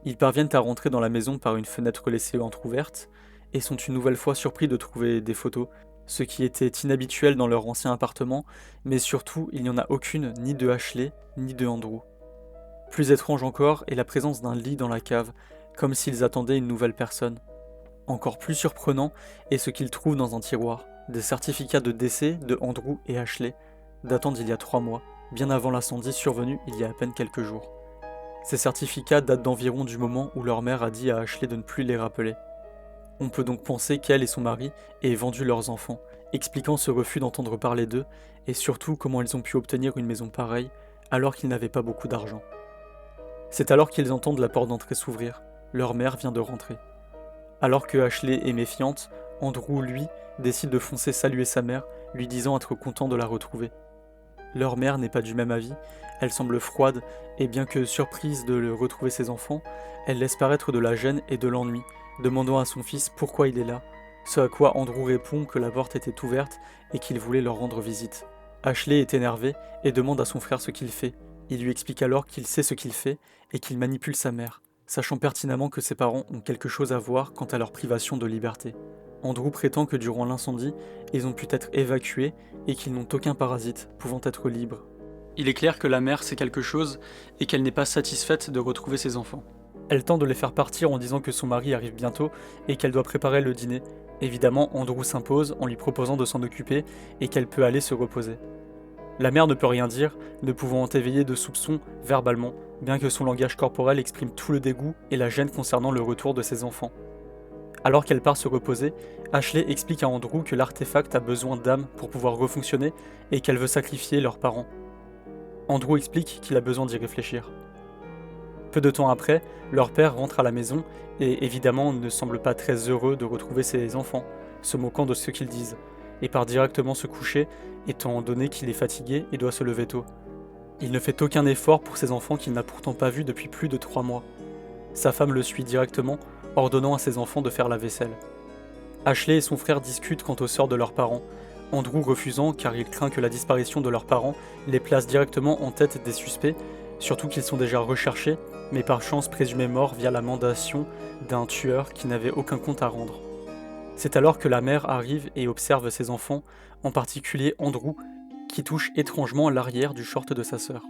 [SPEAKER 2] Ils parviennent à rentrer dans la maison par une fenêtre laissée entrouverte, et sont une nouvelle fois surpris de trouver des photos, ce qui était inhabituel dans leur ancien appartement, mais surtout il n'y en a aucune ni de Ashley ni de Andrew. Plus étrange encore est la présence d'un lit dans la cave, comme s'ils attendaient une nouvelle personne. Encore plus surprenant est ce qu'ils trouvent dans un tiroir, des certificats de décès de Andrew et Ashley, datant d'il y a 3 mois, bien avant l'incendie survenu il y a à peine quelques jours. Ces certificats datent d'environ du moment où leur mère a dit à Ashley de ne plus les rappeler. On peut donc penser qu'elle et son mari aient vendu leurs enfants, expliquant ce refus d'entendre parler d'eux et surtout comment ils ont pu obtenir une maison pareille alors qu'ils n'avaient pas beaucoup d'argent. C'est alors qu'ils entendent la porte d'entrée s'ouvrir. Leur mère vient de rentrer. Alors que Ashley est méfiante, Andrew, lui, décide de foncer saluer sa mère, lui disant être content de la retrouver. Leur mère n'est pas du même avis, elle semble froide, et bien que surprise de retrouver ses enfants, elle laisse paraître de la gêne et de l'ennui, demandant à son fils pourquoi il est là, ce à quoi Andrew répond que la porte était ouverte et qu'il voulait leur rendre visite. Ashley est énervé et demande à son frère ce qu'il fait. Il lui explique alors qu'il sait ce qu'il fait et qu'il manipule sa mère, sachant pertinemment que ses parents ont quelque chose à voir quant à leur privation de liberté. Andrew prétend que durant l'incendie, ils ont pu être évacués et qu'ils n'ont aucun parasite, pouvant être libres.
[SPEAKER 1] Il est clair que la mère sait quelque chose et qu'elle n'est pas satisfaite de retrouver ses enfants.
[SPEAKER 2] Elle tente de les faire partir en disant que son mari arrive bientôt et qu'elle doit préparer le dîner. Évidemment, Andrew s'impose en lui proposant de s'en occuper et qu'elle peut aller se reposer. La mère ne peut rien dire, ne pouvant éveiller de soupçons verbalement, bien que son langage corporel exprime tout le dégoût et la gêne concernant le retour de ses enfants. Alors qu'elle part se reposer, Ashley explique à Andrew que l'artefact a besoin d'âme pour pouvoir refonctionner et qu'elle veut sacrifier leurs parents. Andrew explique qu'il a besoin d'y réfléchir. Peu de temps après, leur père rentre à la maison et évidemment ne semble pas très heureux de retrouver ses enfants, se moquant de ce qu'ils disent, et part directement se coucher, étant donné qu'il est fatigué et doit se lever tôt. Il ne fait aucun effort pour ses enfants qu'il n'a pourtant pas vus depuis plus de 3 mois. Sa femme le suit directement, ordonnant à ses enfants de faire la vaisselle. Ashley et son frère discutent quant au sort de leurs parents, Andrew refusant car il craint que la disparition de leurs parents les place directement en tête des suspects, surtout qu'ils sont déjà recherchés, mais par chance présumés morts via la mandation d'un tueur qui n'avait aucun compte à rendre. C'est alors que la mère arrive et observe ses enfants, en particulier Andrew, qui touche étrangement l'arrière du short de sa sœur.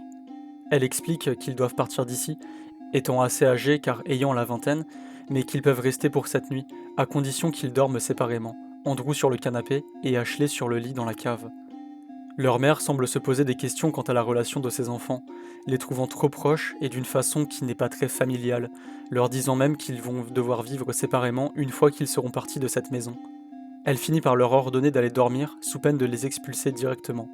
[SPEAKER 2] Elle explique qu'ils doivent partir d'ici, étant assez âgés car ayant la vingtaine, mais qu'ils peuvent rester pour cette nuit, à condition qu'ils dorment séparément, Andrew sur le canapé et Ashley sur le lit dans la cave. Leur mère semble se poser des questions quant à la relation de ses enfants, les trouvant trop proches et d'une façon qui n'est pas très familiale, leur disant même qu'ils vont devoir vivre séparément une fois qu'ils seront partis de cette maison. Elle finit par leur ordonner d'aller dormir, sous peine de les expulser directement.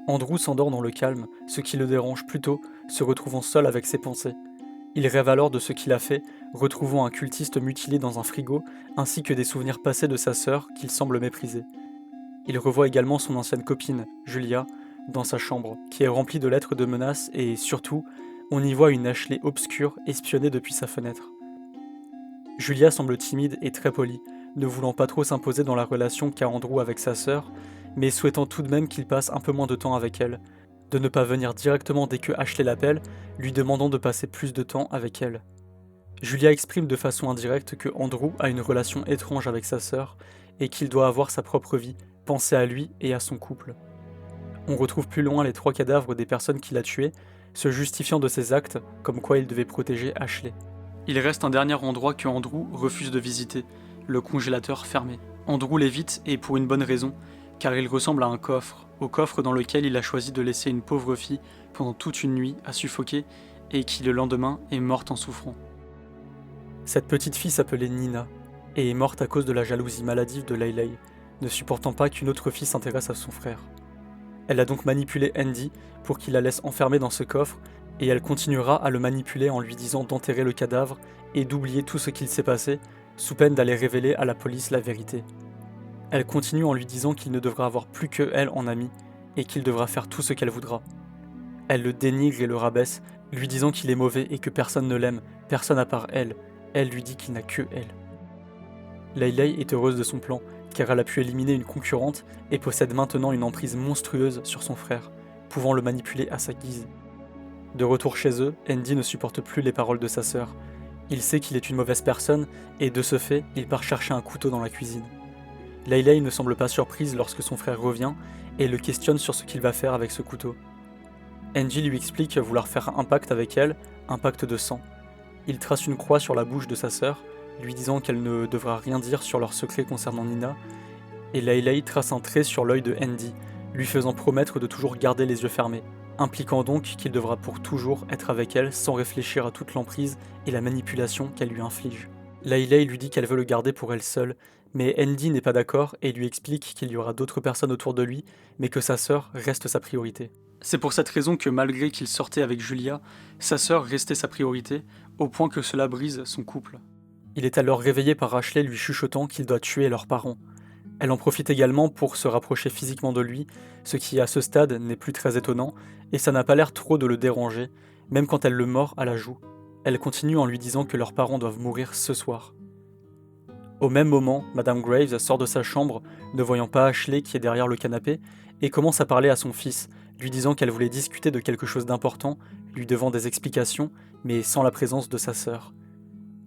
[SPEAKER 2] Andrew s'endort dans le calme, ce qui le dérange plutôt, se retrouvant seul avec ses pensées. Il rêve alors de ce qu'il a fait, retrouvant un cultiste mutilé dans un frigo, ainsi que des souvenirs passés de sa sœur qu'il semble mépriser. Il revoit également son ancienne copine, Julia, dans sa chambre, qui est remplie de lettres de menaces et, surtout, on y voit une Ashley obscure espionnée depuis sa fenêtre. Julia semble timide et très polie, ne voulant pas trop s'imposer dans la relation qu'a Andrew avec sa sœur, mais souhaitant tout de même qu'il passe un peu moins de temps avec elle, de ne pas venir directement dès que Ashley l'appelle, lui demandant de passer plus de temps avec elle. Julia exprime de façon indirecte que Andrew a une relation étrange avec sa sœur et qu'il doit avoir sa propre vie, penser à lui et à son couple. On retrouve plus loin les 3 cadavres des personnes qu'il a tuées, se justifiant de ses actes, comme quoi il devait protéger Ashley.
[SPEAKER 1] Il reste un dernier endroit que Andrew refuse de visiter, le congélateur fermé. Andrew l'évite et pour une bonne raison, car il ressemble à un coffre, au coffre dans lequel il a choisi de laisser une pauvre fille pendant toute une nuit à suffoquer et qui le lendemain est morte en souffrant.
[SPEAKER 2] Cette petite fille s'appelait Nina et est morte à cause de la jalousie maladive de Laylay, ne supportant pas qu'une autre fille s'intéresse à son frère. Elle a donc manipulé Andy pour qu'il la laisse enfermer dans ce coffre et elle continuera à le manipuler en lui disant d'enterrer le cadavre et d'oublier tout ce qu'il s'est passé, sous peine d'aller révéler à la police la vérité. Elle continue en lui disant qu'il ne devra avoir plus que elle en ami et qu'il devra faire tout ce qu'elle voudra. Elle le dénigre et le rabaisse, lui disant qu'il est mauvais et que personne ne l'aime, personne à part elle. Elle lui dit qu'il n'a que elle. Laylay est heureuse de son plan, car elle a pu éliminer une concurrente et possède maintenant une emprise monstrueuse sur son frère, pouvant le manipuler à sa guise. De retour chez eux, Andy ne supporte plus les paroles de sa sœur. Il sait qu'il est une mauvaise personne et de ce fait, il part chercher un couteau dans la cuisine. Laylay ne semble pas surprise lorsque son frère revient et le questionne sur ce qu'il va faire avec ce couteau. Andy lui explique vouloir faire un pacte avec elle, un pacte de sang. Il trace une croix sur la bouche de sa sœur, lui disant qu'elle ne devra rien dire sur leur secret concernant Nina, et Laylay trace un trait sur l'œil de Andy, lui faisant promettre de toujours garder les yeux fermés. impliquant donc qu'il devra pour toujours être avec elle sans réfléchir à toute l'emprise et la manipulation qu'elle lui inflige. Layley lui dit qu'elle veut le garder pour elle seule, mais Andy n'est pas d'accord et lui explique qu'il y aura d'autres personnes autour de lui, mais que sa sœur reste sa priorité.
[SPEAKER 1] C'est pour cette raison que malgré qu'il sortait avec Julia, sa sœur restait sa priorité, au point que cela brise son couple.
[SPEAKER 2] Il est alors réveillé par Ashley lui chuchotant qu'il doit tuer leurs parents. Elle en profite également pour se rapprocher physiquement de lui, ce qui à ce stade n'est plus très étonnant, et ça n'a pas l'air trop de le déranger, même quand elle le mord à la joue. Elle continue en lui disant que leurs parents doivent mourir ce soir. Au même moment, Madame Graves sort de sa chambre, ne voyant pas Ashley qui est derrière le canapé, et commence à parler à son fils, lui disant qu'elle voulait discuter de quelque chose d'important, lui devant des explications, mais sans la présence de sa sœur.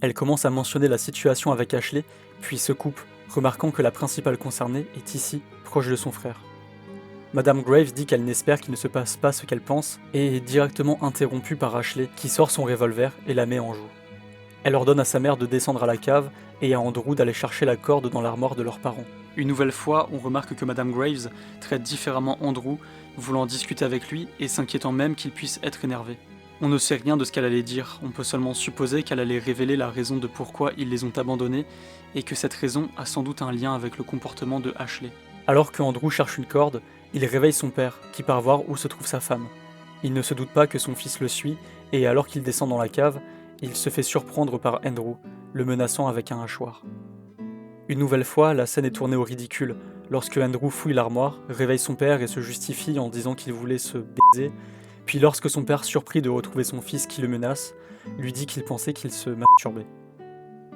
[SPEAKER 2] Elle commence à mentionner la situation avec Ashley, puis se coupe, remarquant que la principale concernée est ici, proche de son frère. Madame Graves dit qu'elle n'espère qu'il ne se passe pas ce qu'elle pense, et est directement interrompue par Ashley, qui sort son revolver et la met en joue. Elle ordonne à sa mère de descendre à la cave, et à Andrew d'aller chercher la corde dans l'armoire de leurs parents.
[SPEAKER 1] Une nouvelle fois, on remarque que Madame Graves traite différemment Andrew, voulant discuter avec lui et s'inquiétant même qu'il puisse être énervé. On ne sait rien de ce qu'elle allait dire, on peut seulement supposer qu'elle allait révéler la raison de pourquoi ils les ont abandonnés, et que cette raison a sans doute un lien avec le comportement de Ashley.
[SPEAKER 2] Alors que Andrew cherche une corde, il réveille son père, qui part voir où se trouve sa femme. Il ne se doute pas que son fils le suit, et alors qu'il descend dans la cave, il se fait surprendre par Andrew, le menaçant avec un hachoir. Une nouvelle fois, la scène est tournée au ridicule, lorsque Andrew fouille l'armoire, réveille son père et se justifie en disant qu'il voulait se baiser, puis lorsque son père, surpris de retrouver son fils qui le menace, lui dit qu'il pensait qu'il se masturbait.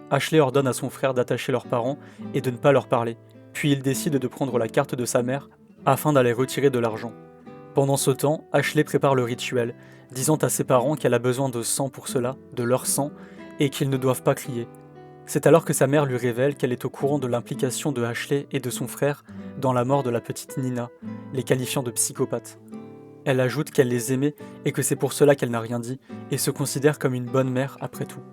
[SPEAKER 2] Ashley ordonne à son frère d'attacher leurs parents et de ne pas leur parler, puis il décide de prendre la carte de sa mère afin d'aller retirer de l'argent. Pendant ce temps, Ashley prépare le rituel, disant à ses parents qu'elle a besoin de sang pour cela, de leur sang, et qu'ils ne doivent pas crier. C'est alors que sa mère lui révèle qu'elle est au courant de l'implication de Ashley et de son frère dans la mort de la petite Nina, les qualifiant de psychopathes. Elle ajoute qu'elle les aimait et que c'est pour cela qu'elle n'a rien dit, et se considère comme une bonne mère après tout.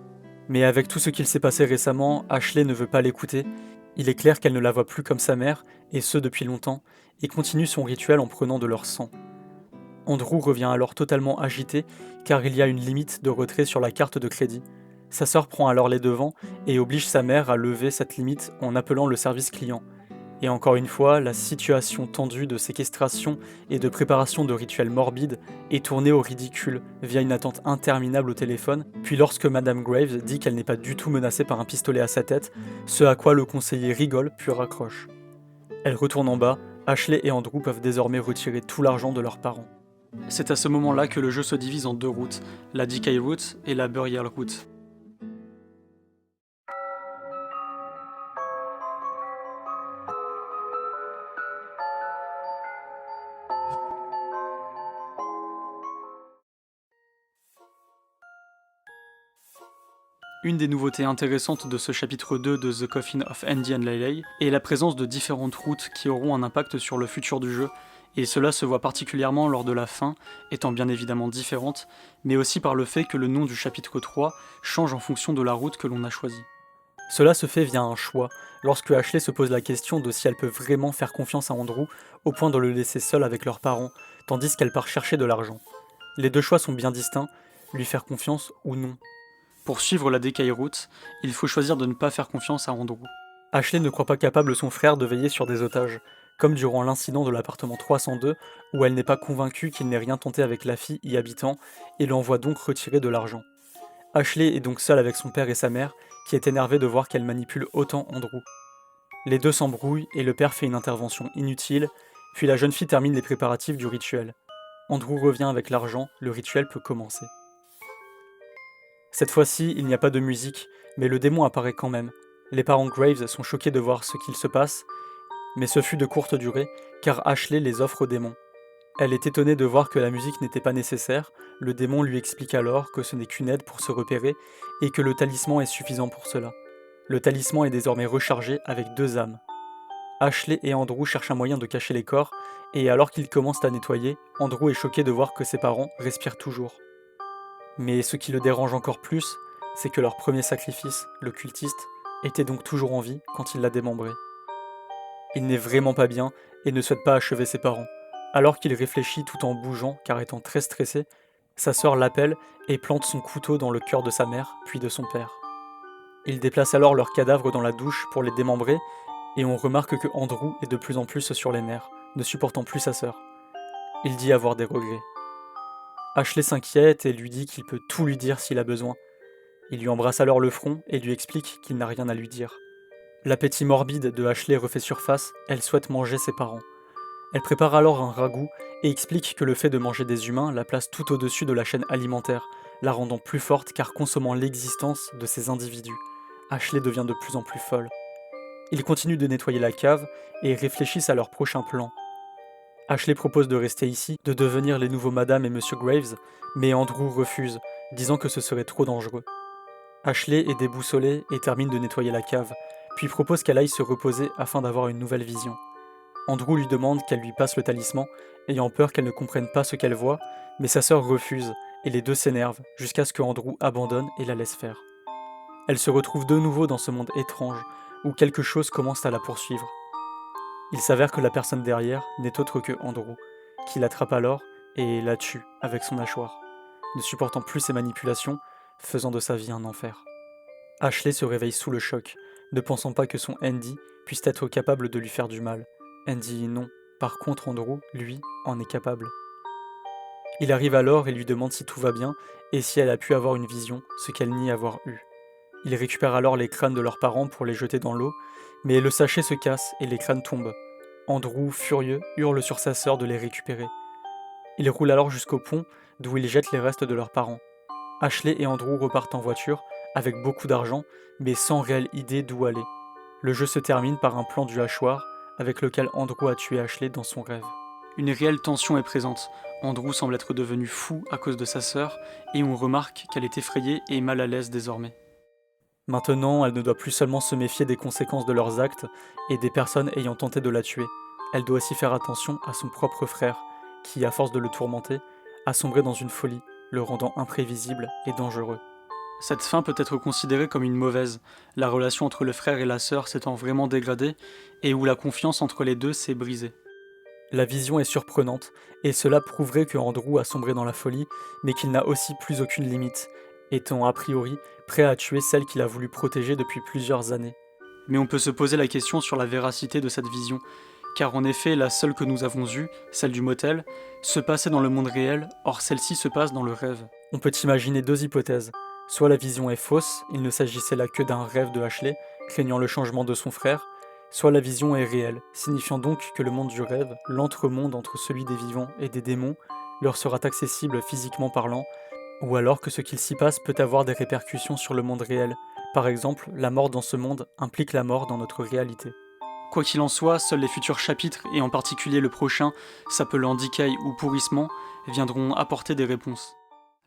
[SPEAKER 2] Mais avec tout ce qu'il s'est passé récemment, Ashley ne veut pas l'écouter. Il est clair qu'elle ne la voit plus comme sa mère, et ce depuis longtemps, et continue son rituel en prenant de leur sang. Andrew revient alors totalement agité, car il y a une limite de retrait sur la carte de crédit. Sa sœur prend alors les devants et oblige sa mère à lever cette limite en appelant le service client. Et encore une fois, la situation tendue de séquestration et de préparation de rituels morbides est tournée au ridicule via une attente interminable au téléphone, puis lorsque Madame Graves dit qu'elle n'est pas du tout menacée par un pistolet à sa tête, ce à quoi le conseiller rigole puis raccroche. Elle retourne en bas, Ashley et Andrew peuvent désormais retirer tout l'argent de leurs parents.
[SPEAKER 1] C'est à ce moment-là que le jeu se divise en deux routes, la Decay Route et la Burial Route. Une des nouveautés intéressantes de ce chapitre 2 de The Coffin of Andy and Layley est la présence de différentes routes qui auront un impact sur le futur du jeu, et cela se voit particulièrement lors de la fin, étant bien évidemment différente, mais aussi par le fait que le nom du chapitre 3 change en fonction de la route que l'on a choisie.
[SPEAKER 2] Cela se fait via un choix, lorsque Ashley se pose la question de si elle peut vraiment faire confiance à Andrew au point de le laisser seul avec leurs parents, tandis qu'elle part chercher de l'argent. Les deux choix sont bien distincts, lui faire confiance ou non.
[SPEAKER 1] Pour suivre la Decay Route, il faut choisir de ne pas faire confiance à Andrew.
[SPEAKER 2] Ashley ne croit pas capable son frère de veiller sur des otages, comme durant l'incident de l'appartement 302, où elle n'est pas convaincue qu'il n'ait rien tenté avec la fille y habitant, et l'envoie donc retirer de l'argent. Ashley est donc seule avec son père et sa mère, qui est énervé de voir qu'elle manipule autant Andrew. Les deux s'embrouillent et le père fait une intervention inutile, puis la jeune fille termine les préparatifs du rituel. Andrew revient avec l'argent, le rituel peut commencer. Cette fois-ci, il n'y a pas de musique, mais le démon apparaît quand même. Les parents Graves sont choqués de voir ce qu'il se passe, mais ce fut de courte durée, car Ashley les offre au démon. Elle est étonnée de voir que la musique n'était pas nécessaire, le démon lui explique alors que ce n'est qu'une aide pour se repérer, et que le talisman est suffisant pour cela. Le talisman est désormais rechargé avec deux âmes. Ashley et Andrew cherchent un moyen de cacher les corps, et alors qu'ils commencent à nettoyer, Andrew est choqué de voir que ses parents respirent toujours. Mais ce qui le dérange encore plus, c'est que leur premier sacrifice, le cultiste, était donc toujours en vie quand il l'a démembré. Il n'est vraiment pas bien et ne souhaite pas achever ses parents. Alors qu'il réfléchit tout en bougeant, car étant très stressé, sa sœur l'appelle et plante son couteau dans le cœur de sa mère, puis de son père. Il déplace alors leurs cadavres dans la douche pour les démembrer, et on remarque que Andrew est de plus en plus sur les nerfs, ne supportant plus sa sœur. Il dit avoir des regrets. Ashley s'inquiète et lui dit qu'il peut tout lui dire s'il a besoin. Il lui embrasse alors le front et lui explique qu'il n'a rien à lui dire. L'appétit morbide de Ashley refait surface, elle souhaite manger ses parents. Elle prépare alors un ragoût et explique que le fait de manger des humains la place tout au-dessus de la chaîne alimentaire, la rendant plus forte car consommant l'existence de ces individus. Ashley devient de plus en plus folle. Ils continuent de nettoyer la cave et réfléchissent à leur prochain plan. Ashley propose de rester ici, de devenir les nouveaux Madame et Monsieur Graves, mais Andrew refuse, disant que ce serait trop dangereux. Ashley est déboussolée et termine de nettoyer la cave, puis propose qu'elle aille se reposer afin d'avoir une nouvelle vision. Andrew lui demande qu'elle lui passe le talisman, ayant peur qu'elle ne comprenne pas ce qu'elle voit, mais sa sœur refuse, et les deux s'énervent, jusqu'à ce que Andrew abandonne et la laisse faire. Elle se retrouve de nouveau dans ce monde étrange, où quelque chose commence à la poursuivre. Il s'avère que la personne derrière n'est autre que Andrew, qui l'attrape alors et la tue avec son hachoir, ne supportant plus ses manipulations, faisant de sa vie un enfer. Ashley se réveille sous le choc, ne pensant pas que son Andy puisse être capable de lui faire du mal. Andy non, par contre Andrew, lui, en est capable. Il arrive alors et lui demande si tout va bien et si elle a pu avoir une vision, ce qu'elle nie avoir eu. Il récupère alors les crânes de leurs parents pour les jeter dans l'eau, mais le sachet se casse et les crânes tombent. Andrew, furieux, hurle sur sa sœur de les récupérer. Il roule alors jusqu'au pont, d'où il jette les restes de leurs parents. Ashley et Andrew repartent en voiture, avec beaucoup d'argent, mais sans réelle idée d'où aller. Le jeu se termine par un plan du hachoir, avec lequel Andrew a tué Ashley dans son rêve.
[SPEAKER 1] Une réelle tension est présente. Andrew semble être devenu fou à cause de sa sœur, et on remarque qu'elle est effrayée et mal à l'aise désormais.
[SPEAKER 2] Maintenant, elle ne doit plus seulement se méfier des conséquences de leurs actes et des personnes ayant tenté de la tuer. Elle doit aussi faire attention à son propre frère, qui, à force de le tourmenter, a sombré dans une folie, le rendant imprévisible et dangereux.
[SPEAKER 1] Cette fin peut être considérée comme une mauvaise, la relation entre le frère et la sœur s'étant vraiment dégradée, et où la confiance entre les deux s'est brisée.
[SPEAKER 2] La vision est surprenante, et cela prouverait que Andrew a sombré dans la folie, mais qu'il n'a aussi plus aucune limite, étant a priori prêt à tuer celle qu'il a voulu protéger depuis plusieurs années.
[SPEAKER 1] Mais on peut se poser la question sur la véracité de cette vision, car en effet la seule que nous avons eue, celle du motel, se passait dans le monde réel, or celle-ci se passe dans le rêve.
[SPEAKER 2] On peut imaginer deux hypothèses. Soit la vision est fausse, il ne s'agissait là que d'un rêve de Ashley, craignant le changement de son frère, soit la vision est réelle, signifiant donc que le monde du rêve, l'entremonde entre celui des vivants et des démons, leur sera accessible physiquement parlant, ou alors que ce qu'il s'y passe peut avoir des répercussions sur le monde réel. Par exemple, la mort dans ce monde implique la mort dans notre réalité.
[SPEAKER 1] Quoi qu'il en soit, seuls les futurs chapitres, et en particulier le prochain, s'appelant Decay ou Pourrissement, viendront apporter des réponses.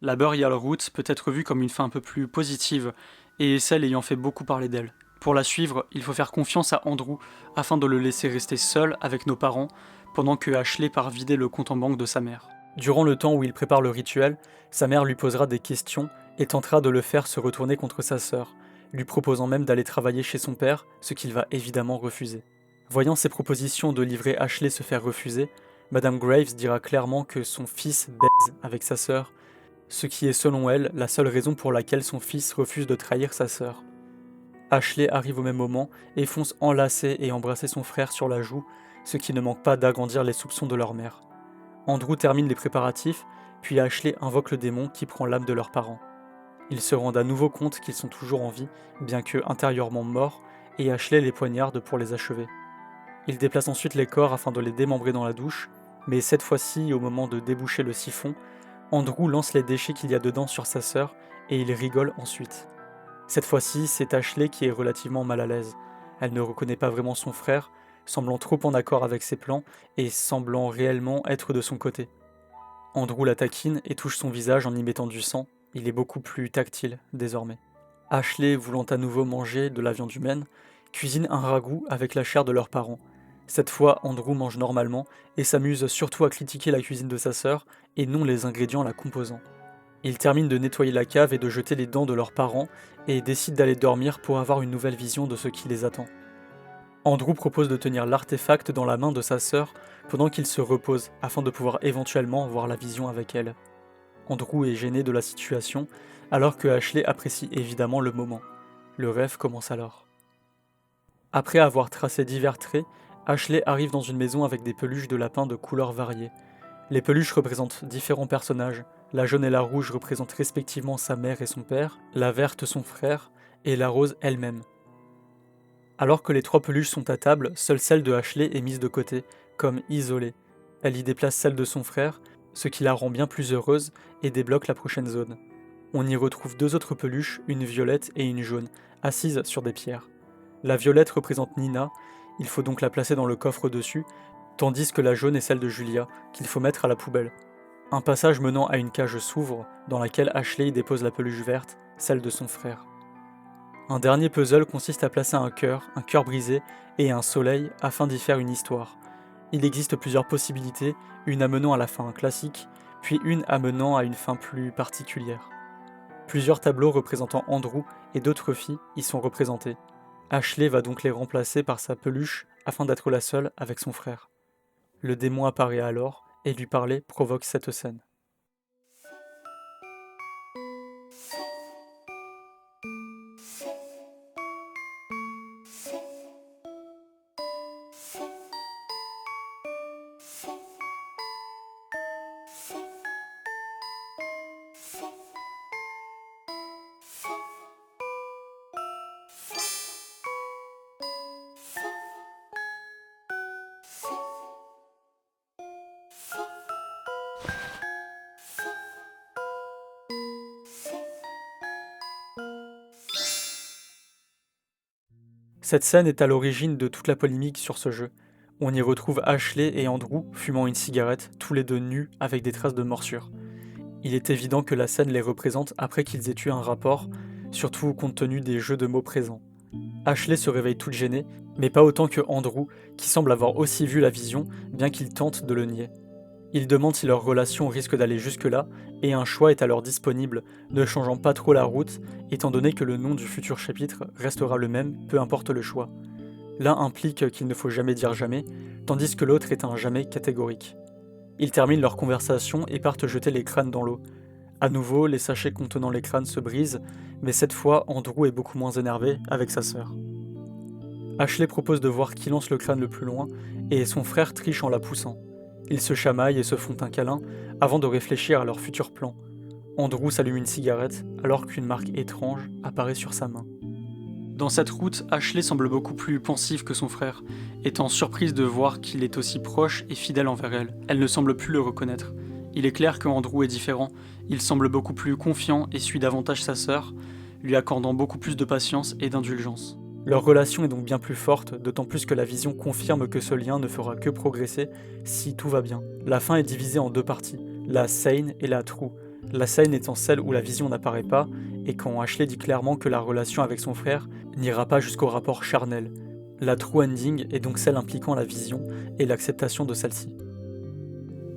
[SPEAKER 1] La Burial Route peut être vue comme une fin un peu plus positive, et celle ayant fait beaucoup parler d'elle. Pour la suivre, il faut faire confiance à Andrew, afin de le laisser rester seul avec nos parents, pendant que Ashley part vider le compte en banque de sa mère.
[SPEAKER 2] Durant le temps où il prépare le rituel, sa mère lui posera des questions et tentera de le faire se retourner contre sa sœur, lui proposant même d'aller travailler chez son père, ce qu'il va évidemment refuser. Voyant ses propositions de livrer Ashley se faire refuser, Madame Graves dira clairement que son fils baise avec sa sœur, ce qui est selon elle la seule raison pour laquelle son fils refuse de trahir sa sœur. Ashley arrive au même moment et fonce enlacer et embrasser son frère sur la joue, ce qui ne manque pas d'agrandir les soupçons de leur mère. Andrew termine les préparatifs, puis Ashley invoque le démon qui prend l'âme de leurs parents. Ils se rendent à nouveau compte qu'ils sont toujours en vie, bien que intérieurement morts, et Ashley les poignarde pour les achever. Ils déplacent ensuite les corps afin de les démembrer dans la douche, mais cette fois-ci, au moment de déboucher le siphon, Andrew lance les déchets qu'il y a dedans sur sa sœur, et il rigole ensuite. Cette fois-ci, c'est Ashley qui est relativement mal à l'aise. Elle ne reconnaît pas vraiment son frère, semblant trop en accord avec ses plans et semblant réellement être de son côté. Andrew la taquine et touche son visage en y mettant du sang, il est beaucoup plus tactile désormais. Ashley, voulant à nouveau manger de la viande humaine, cuisine un ragoût avec la chair de leurs parents. Cette fois, Andrew mange normalement et s'amuse surtout à critiquer la cuisine de sa sœur et non les ingrédients la composant. Ils terminent de nettoyer la cave et de jeter les dents de leurs parents et décident d'aller dormir pour avoir une nouvelle vision de ce qui les attend. Andrew propose de tenir l'artefact dans la main de sa sœur pendant qu'il se repose afin de pouvoir éventuellement voir la vision avec elle. Andrew est gêné de la situation alors que Ashley apprécie évidemment le moment. Le rêve commence alors. Après avoir tracé divers traits, Ashley arrive dans une maison avec des peluches de lapins de couleurs variées. Les peluches représentent différents personnages. La jaune et la rouge représentent respectivement sa mère et son père, la verte son frère et la rose elle-même. Alors que les 3 peluches sont à table, seule celle de Ashley est mise de côté, comme isolée. Elle y déplace celle de son frère, ce qui la rend bien plus heureuse et débloque la prochaine zone. On y retrouve 2 autres peluches, une violette et une jaune, assises sur des pierres. La violette représente Nina, il faut donc la placer dans le coffre dessus, tandis que la jaune est celle de Julia, qu'il faut mettre à la poubelle. Un passage menant à une cage s'ouvre, dans laquelle Ashley dépose la peluche verte, celle de son frère. Un dernier puzzle consiste à placer un cœur brisé et un soleil afin d'y faire une histoire. Il existe plusieurs possibilités, une amenant à la fin classique, puis une amenant à une fin plus particulière. Plusieurs tableaux représentant Andrew et d'autres filles y sont représentés. Ashley va donc les remplacer par sa peluche afin d'être la seule avec son frère. Le démon apparaît alors et lui parler provoque cette scène. Cette scène est à l'origine de toute la polémique sur ce jeu. On y retrouve Ashley et Andrew fumant une cigarette, tous les deux nus avec des traces de morsure. Il est évident que la scène les représente après qu'ils aient eu un rapport, surtout compte tenu des jeux de mots présents. Ashley se réveille toute gênée, mais pas autant que Andrew, qui semble avoir aussi vu la vision, bien qu'il tente de le nier. Il demande si leur relation risque d'aller jusque-là, et un choix est alors disponible, ne changeant pas trop la route, étant donné que le nom du futur chapitre restera le même, peu importe le choix. L'un implique qu'il ne faut jamais dire jamais, tandis que l'autre est un jamais catégorique. Ils terminent leur conversation et partent jeter les crânes dans l'eau. À nouveau, les sachets contenant les crânes se brisent, mais cette fois, Andrew est beaucoup moins énervé avec sa sœur. Ashley propose de voir qui lance le crâne le plus loin, et son frère triche en la poussant. Ils se chamaillent et se font un câlin avant de réfléchir à leur futur plan. Andrew s'allume une cigarette alors qu'une marque étrange apparaît sur sa main.
[SPEAKER 1] Dans cette route, Ashley semble beaucoup plus pensive que son frère, étant surprise de voir qu'il est aussi proche et fidèle envers elle. Elle ne semble plus le reconnaître. Il est clair que Andrew est différent, il semble beaucoup plus confiant et suit davantage sa sœur, lui accordant beaucoup plus de patience et d'indulgence.
[SPEAKER 2] Leur relation est donc bien plus forte, d'autant plus que la vision confirme que ce lien ne fera que progresser si tout va bien. La fin est divisée en 2 parties, la sane et la true. La sane étant celle où la vision n'apparaît pas, et quand Ashley dit clairement que la relation avec son frère n'ira pas jusqu'au rapport charnel. La true ending est donc celle impliquant la vision et l'acceptation de celle-ci.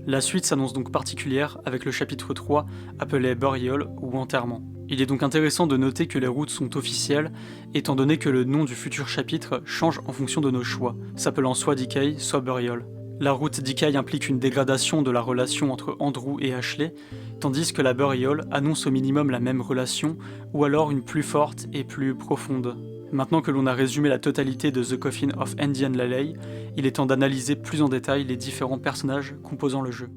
[SPEAKER 1] La suite s'annonce donc particulière avec le chapitre 3 appelé Burial ou Enterrement. Il est donc intéressant de noter que les routes sont officielles, étant donné que le nom du futur chapitre change en fonction de nos choix, s'appelant soit Decay, soit Burial. La route Decay implique une dégradation de la relation entre Andrew et Ashley, tandis que la Burial annonce au minimum la même relation, ou alors une plus forte et plus profonde. Maintenant que l'on a résumé la totalité de The Coffin of Andy and Laley, il est temps d'analyser plus en détail les différents personnages composant le jeu.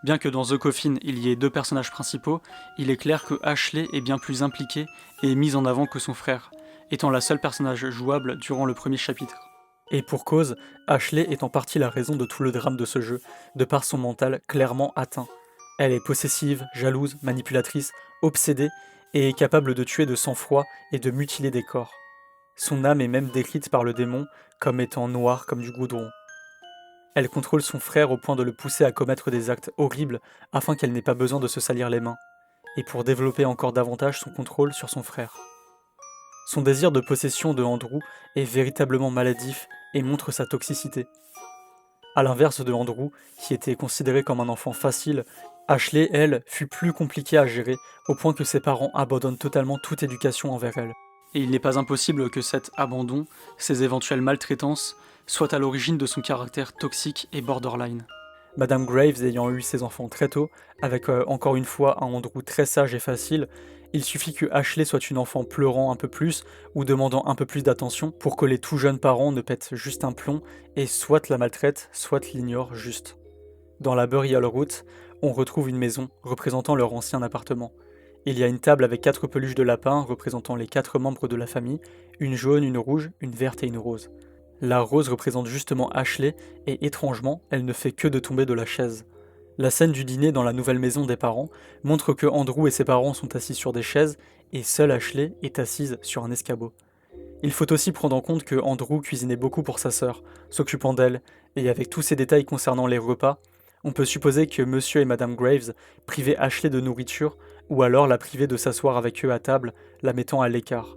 [SPEAKER 1] Bien que dans The Coffin il y ait 2 personnages principaux, il est clair que Ashley est bien plus impliquée et mise en avant que son frère, étant la seule personnage jouable durant le premier chapitre.
[SPEAKER 2] Et pour cause, Ashley est en partie la raison de tout le drame de ce jeu, de par son mental clairement atteint. Elle est possessive, jalouse, manipulatrice, obsédée, et est capable de tuer de sang-froid et de mutiler des corps. Son âme est même décrite par le démon comme étant noire comme du goudron. Elle contrôle son frère au point de le pousser à commettre des actes horribles afin qu'elle n'ait pas besoin de se salir les mains, et pour développer encore davantage son contrôle sur son frère. Son désir de possession de Andrew est véritablement maladif et montre sa toxicité. À l'inverse de Andrew, qui était considéré comme un enfant facile, Ashley, elle, fut plus compliquée à gérer, au point que ses parents abandonnent totalement toute éducation envers elle.
[SPEAKER 1] Et il n'est pas impossible que cet abandon, ces éventuelles maltraitances, soient à l'origine de son caractère toxique et borderline.
[SPEAKER 2] Madame Graves ayant eu ses enfants très tôt, avec encore une fois un Andrew très sage et facile, il suffit que Ashley soit une enfant pleurant un peu plus ou demandant un peu plus d'attention pour que les tout jeunes parents ne pètent juste un plomb et soit la maltraitent, soit l'ignorent juste. Dans la Burial Route, on retrouve une maison représentant leur ancien appartement. Il y a une table avec 4 peluches de lapin représentant les 4 membres de la famille, une jaune, une rouge, une verte et une rose. La rose représente justement Ashley et étrangement, elle ne fait que de tomber de la chaise. La scène du dîner dans la nouvelle maison des parents montre que Andrew et ses parents sont assis sur des chaises et seule Ashley est assise sur un escabeau. Il faut aussi prendre en compte que Andrew cuisinait beaucoup pour sa sœur, s'occupant d'elle, et avec tous ces détails concernant les repas, on peut supposer que Monsieur et Madame Graves privaient Ashley de nourriture ou alors la privaient de s'asseoir avec eux à table, la mettant à l'écart.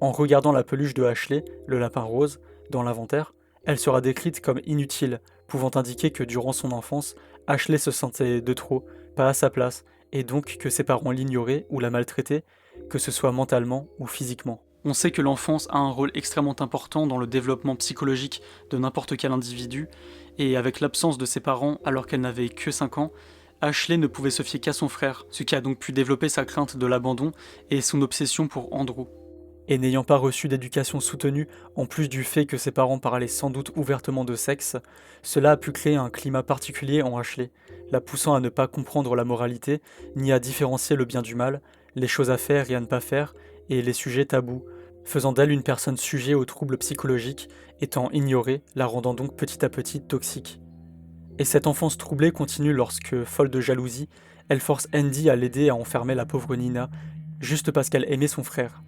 [SPEAKER 2] En regardant la peluche de Ashley, le lapin rose, dans l'inventaire, elle sera décrite comme inutile, pouvant indiquer que durant son enfance, Ashley se sentait de trop, pas à sa place, et donc que ses parents l'ignoraient ou la maltraitaient, que ce soit mentalement ou physiquement.
[SPEAKER 1] On sait que l'enfance a un rôle extrêmement important dans le développement psychologique de n'importe quel individu, et avec l'absence de ses parents alors qu'elle n'avait que 5 ans, Ashley ne pouvait se fier qu'à son frère, ce qui a donc pu développer sa crainte de l'abandon et son obsession pour Andrew.
[SPEAKER 2] Et n'ayant pas reçu d'éducation soutenue, en plus du fait que ses parents parlaient sans doute ouvertement de sexe, cela a pu créer un climat particulier en Ashley, la poussant à ne pas comprendre la moralité, ni à différencier le bien du mal, les choses à faire et à ne pas faire, et les sujets tabous, faisant d'elle une personne sujet aux troubles psychologiques, étant ignorée, la rendant donc petit à petit toxique. Et cette enfance troublée continue lorsque, folle de jalousie, elle force Andy à l'aider à enfermer la pauvre Nina, juste parce qu'elle aimait son frère.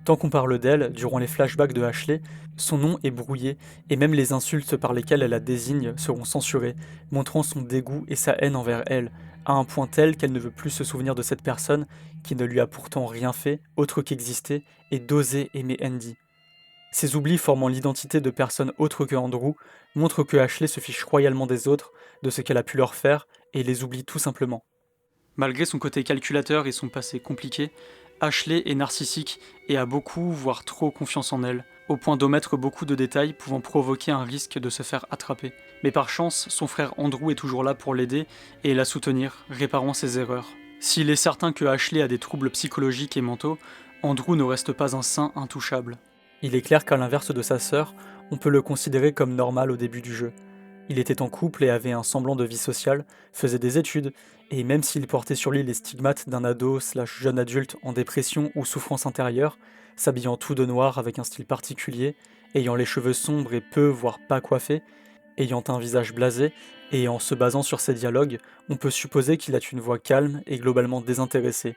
[SPEAKER 2] Tant qu'on parle d'elle, durant les flashbacks de Ashley, son nom est brouillé et même les insultes par lesquelles elle la désigne seront censurées, montrant son dégoût et sa haine envers elle, à un point tel qu'elle ne veut plus se souvenir de cette personne qui ne lui a pourtant rien fait, autre qu'exister, et d'oser aimer Andy. Ces oublis formant l'identité de personnes autres que Andrew montrent que Ashley se fiche royalement des autres, de ce qu'elle a pu leur faire, et les oublie tout simplement.
[SPEAKER 1] Malgré son côté calculateur et son passé compliqué, Ashley est narcissique et a beaucoup, voire trop confiance en elle, au point d'omettre beaucoup de détails pouvant provoquer un risque de se faire attraper. Mais par chance, son frère Andrew est toujours là pour l'aider et la soutenir, réparant ses erreurs. S'il est certain que Ashley a des troubles psychologiques et mentaux, Andrew ne reste pas un saint intouchable.
[SPEAKER 2] Il est clair qu'à l'inverse de sa sœur, on peut le considérer comme normal au début du jeu. Il était en couple et avait un semblant de vie sociale, faisait des études, et même s'il portait sur lui les stigmates d'un ado/jeune adulte en dépression ou souffrance intérieure, s'habillant tout de noir avec un style particulier, ayant les cheveux sombres et peu, voire pas coiffés, ayant un visage blasé, et en se basant sur ses dialogues, on peut supposer qu'il a une voix calme et globalement désintéressée.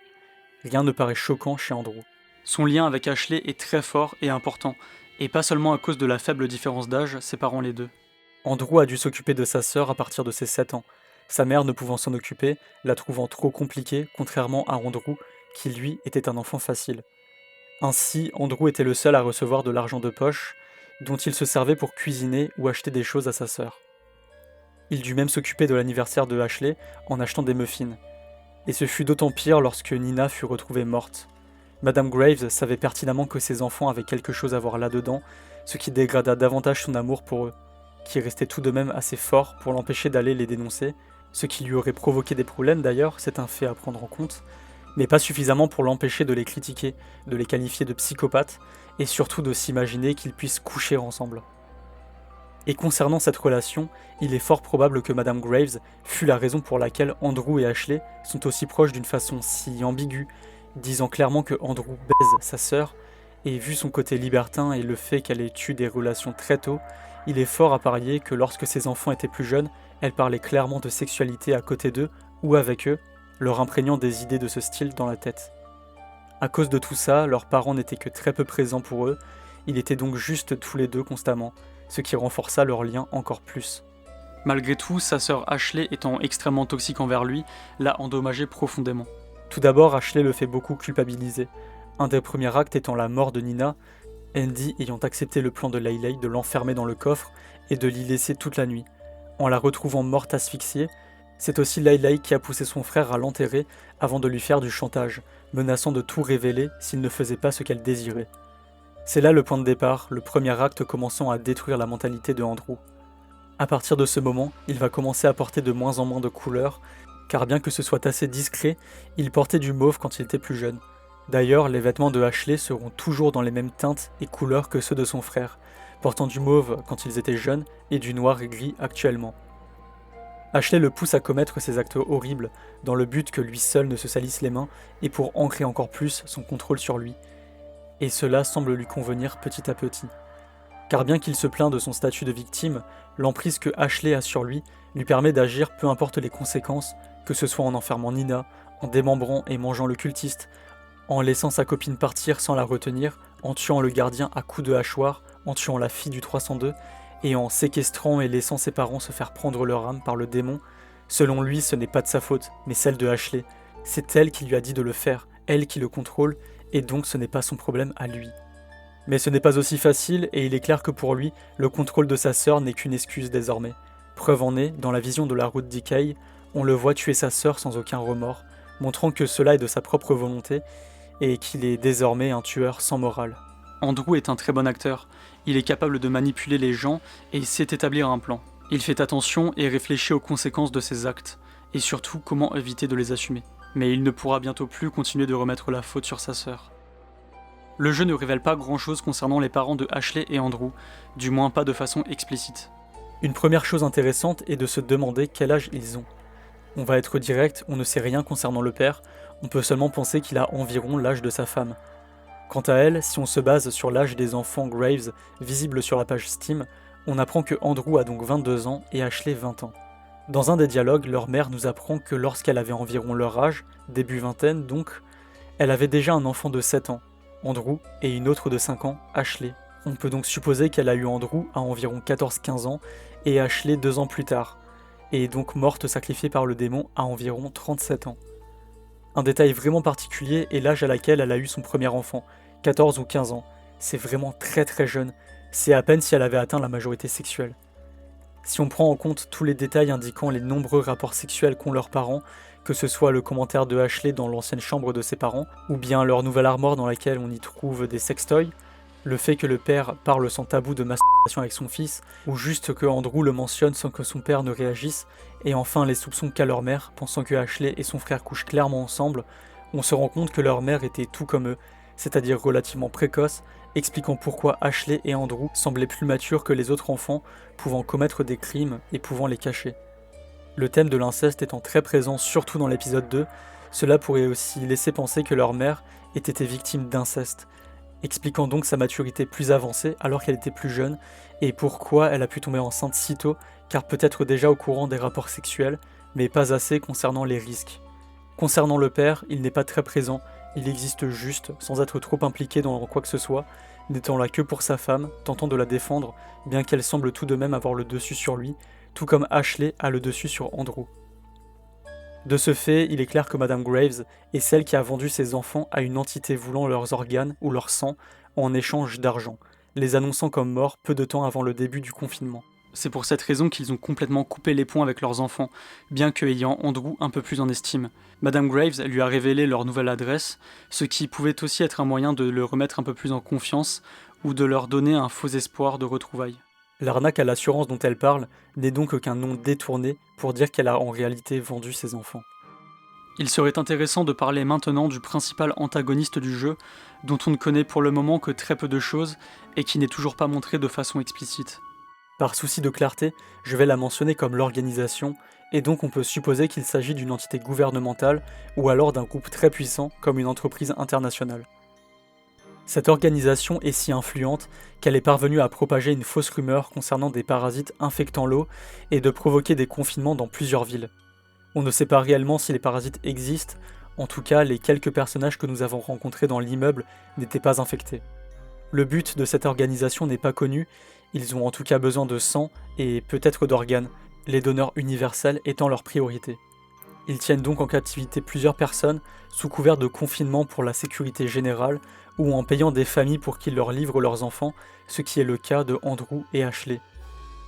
[SPEAKER 2] Rien ne paraît choquant chez Andrew.
[SPEAKER 1] Son lien avec Ashley est très fort et important, et pas seulement à cause de la faible différence d'âge séparant les deux.
[SPEAKER 2] Andrew a dû s'occuper de sa sœur à partir de ses 7 ans, sa mère ne pouvant s'en occuper, la trouvant trop compliquée, contrairement à Andrew, qui lui était un enfant facile. Ainsi, Andrew était le seul à recevoir de l'argent de poche, dont il se servait pour cuisiner ou acheter des choses à sa sœur. Il dut même s'occuper de l'anniversaire de Ashley en achetant des muffins. Et ce fut d'autant pire lorsque Nina fut retrouvée morte. Madame Graves savait pertinemment que ses enfants avaient quelque chose à voir là-dedans, ce qui dégrada davantage son amour pour eux, qui restait tout de même assez fort pour l'empêcher d'aller les dénoncer, ce qui lui aurait provoqué des problèmes d'ailleurs, c'est un fait à prendre en compte, mais pas suffisamment pour l'empêcher de les critiquer, de les qualifier de psychopathes, et surtout de s'imaginer qu'ils puissent coucher ensemble. Et concernant cette relation, il est fort probable que Madame Graves fut la raison pour laquelle Andrew et Ashley sont aussi proches d'une façon si ambiguë, disant clairement que Andrew baise sa sœur, et vu son côté libertin et le fait qu'elle ait eu des relations très tôt, il est fort à parier que lorsque ses enfants étaient plus jeunes, elle parlait clairement de sexualité à côté d'eux ou avec eux, leur imprégnant des idées de ce style dans la tête. À cause de tout ça, leurs parents n'étaient que très peu présents pour eux, ils étaient donc juste tous les deux constamment, ce qui renforça leur lien encore plus.
[SPEAKER 1] Malgré tout, sa sœur Ashley étant extrêmement toxique envers lui, l'a endommagé profondément.
[SPEAKER 2] Tout d'abord, Ashley le fait beaucoup culpabiliser. Un des premiers actes étant la mort de Nina, Andy ayant accepté le plan de Layleigh de l'enfermer dans le coffre et de l'y laisser toute la nuit, en la retrouvant morte asphyxiée. C'est aussi Lai Lai qui a poussé son frère à l'enterrer avant de lui faire du chantage, menaçant de tout révéler s'il ne faisait pas ce qu'elle désirait. C'est là le point de départ, le premier acte commençant à détruire la mentalité de Andrew. À partir de ce moment, il va commencer à porter de moins en moins de couleurs, car bien que ce soit assez discret, il portait du mauve quand il était plus jeune. D'ailleurs, les vêtements de Ashley seront toujours dans les mêmes teintes et couleurs que ceux de son frère, portant du mauve quand ils étaient jeunes et du noir et gris actuellement. Ashley le pousse à commettre ces actes horribles, dans le but que lui seul ne se salisse les mains et pour ancrer encore plus son contrôle sur lui. Et cela semble lui convenir petit à petit. Car bien qu'il se plaint de son statut de victime, l'emprise que Ashley a sur lui permet d'agir peu importe les conséquences, que ce soit en enfermant Nina, en démembrant et mangeant le cultiste, en laissant sa copine partir sans la retenir, en tuant le gardien à coups de hachoir, en tuant la fille du 302, et en séquestrant et laissant ses parents se faire prendre leur âme par le démon. Selon lui, ce n'est pas de sa faute, mais celle de Ashley. C'est elle qui lui a dit de le faire, elle qui le contrôle, et donc ce n'est pas son problème à lui. Mais ce n'est pas aussi facile, et il est clair que pour lui, le contrôle de sa sœur n'est qu'une excuse désormais. Preuve en est, dans la vision de la route d'Ikei, on le voit tuer sa sœur sans aucun remords, montrant que cela est de sa propre volonté, et qu'il est désormais un tueur sans morale.
[SPEAKER 1] Andrew est un très bon acteur, il est capable de manipuler les gens et sait établir un plan. Il fait attention et réfléchit aux conséquences de ses actes, et surtout comment éviter de les assumer. Mais il ne pourra bientôt plus continuer de remettre la faute sur sa sœur. Le jeu ne révèle pas grand-chose concernant les parents de Ashley et Andrew, du moins pas de façon explicite.
[SPEAKER 2] Une première chose intéressante est de se demander quel âge ils ont. On va être direct, on ne sait rien concernant le père, on peut seulement penser qu'il a environ l'âge de sa femme. Quant à elle, si on se base sur l'âge des enfants Graves visible sur la page Steam, on apprend que Andrew a donc 22 ans et Ashley 20 ans. Dans un des dialogues, leur mère nous apprend que lorsqu'elle avait environ leur âge, début vingtaine donc, elle avait déjà un enfant de 7 ans, Andrew, et une autre de 5 ans, Ashley. On peut donc supposer qu'elle a eu Andrew à environ 14-15 ans et Ashley 2 ans plus tard, et est donc morte sacrifiée par le démon à environ 37 ans. Un détail vraiment particulier est l'âge à laquelle elle a eu son premier enfant, 14 ou 15 ans. C'est vraiment très très jeune, c'est à peine si elle avait atteint la majorité sexuelle. Si on prend en compte tous les détails indiquant les nombreux rapports sexuels qu'ont leurs parents, que ce soit le commentaire de Ashley dans l'ancienne chambre de ses parents, ou bien leur nouvelle armoire dans laquelle on y trouve des sextoys, le fait que le père parle sans tabou de masturbation avec son fils, ou juste que Andrew le mentionne sans que son père ne réagisse, et enfin les soupçons qu'a leur mère, pensant que Ashley et son frère couchent clairement ensemble, on se rend compte que leur mère était tout comme eux, c'est-à-dire relativement précoce, expliquant pourquoi Ashley et Andrew semblaient plus matures que les autres enfants, pouvant commettre des crimes et pouvant les cacher. Le thème de l'inceste étant très présent surtout dans l'épisode 2, cela pourrait aussi laisser penser que leur mère ait été victime d'inceste, expliquant donc sa maturité plus avancée alors qu'elle était plus jeune, et pourquoi elle a pu tomber enceinte si tôt, car peut-être déjà au courant des rapports sexuels, mais pas assez concernant les risques. Concernant le père, il n'est pas très présent, il existe juste, sans être trop impliqué dans quoi que ce soit, n'étant là que pour sa femme, tentant de la défendre, bien qu'elle semble tout de même avoir le dessus sur lui, tout comme Ashley a le dessus sur Andrew. De ce fait, il est clair que Madame Graves est celle qui a vendu ses enfants à une entité voulant leurs organes ou leur sang en échange d'argent, les annonçant comme morts peu de temps avant le début du confinement.
[SPEAKER 1] C'est pour cette raison qu'ils ont complètement coupé les ponts avec leurs enfants, bien qu'ayant Andrew un peu plus en estime. Madame Graves lui a révélé leur nouvelle adresse, ce qui pouvait aussi être un moyen de le remettre un peu plus en confiance ou de leur donner un faux espoir de retrouvailles.
[SPEAKER 2] L'arnaque à l'assurance dont elle parle n'est donc qu'un nom détourné pour dire qu'elle a en réalité vendu ses enfants.
[SPEAKER 1] Il serait intéressant de parler maintenant du principal antagoniste du jeu, dont on ne connaît pour le moment que très peu de choses et qui n'est toujours pas montré de façon explicite.
[SPEAKER 2] Par souci de clarté, je vais la mentionner comme l'organisation, et donc on peut supposer qu'il s'agit d'une entité gouvernementale ou alors d'un groupe très puissant comme une entreprise internationale. Cette organisation est si influente qu'elle est parvenue à propager une fausse rumeur concernant des parasites infectant l'eau et de provoquer des confinements dans plusieurs villes. On ne sait pas réellement si les parasites existent, en tout cas les quelques personnages que nous avons rencontrés dans l'immeuble n'étaient pas infectés. Le but de cette organisation n'est pas connu, ils ont en tout cas besoin de sang et peut-être d'organes, les donneurs universels étant leur priorité. Ils tiennent donc en captivité plusieurs personnes sous couvert de confinement pour la sécurité générale ou en payant des familles pour qu'ils leur livrent leurs enfants, ce qui est le cas de Andrew et Ashley.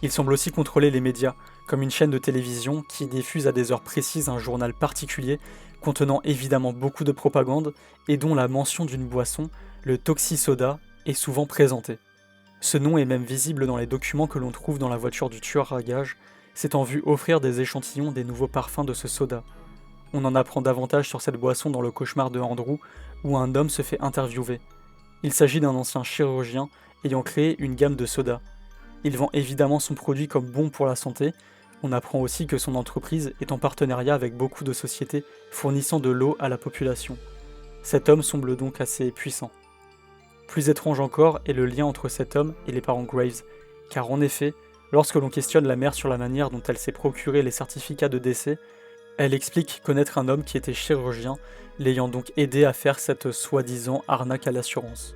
[SPEAKER 2] Il semble aussi contrôler les médias, comme une chaîne de télévision qui diffuse à des heures précises un journal particulier contenant évidemment beaucoup de propagande et dont la mention d'une boisson, le Toxisoda, est souvent présentée. Ce nom est même visible dans les documents que l'on trouve dans la voiture du tueur à gages, s'étant vu offrir des échantillons des nouveaux parfums de ce soda. On en apprend davantage sur cette boisson dans le cauchemar de Andrew, où un homme se fait interviewer. Il s'agit d'un ancien chirurgien ayant créé une gamme de sodas. Il vend évidemment son produit comme bon pour la santé. On apprend aussi que son entreprise est en partenariat avec beaucoup de sociétés fournissant de l'eau à la population. Cet homme semble donc assez puissant. Plus étrange encore est le lien entre cet homme et les parents Graves, car en effet, lorsque l'on questionne la mère sur la manière dont elle s'est procuré les certificats de décès, elle explique connaître un homme qui était chirurgien, l'ayant donc aidé à faire cette soi-disant arnaque à l'assurance.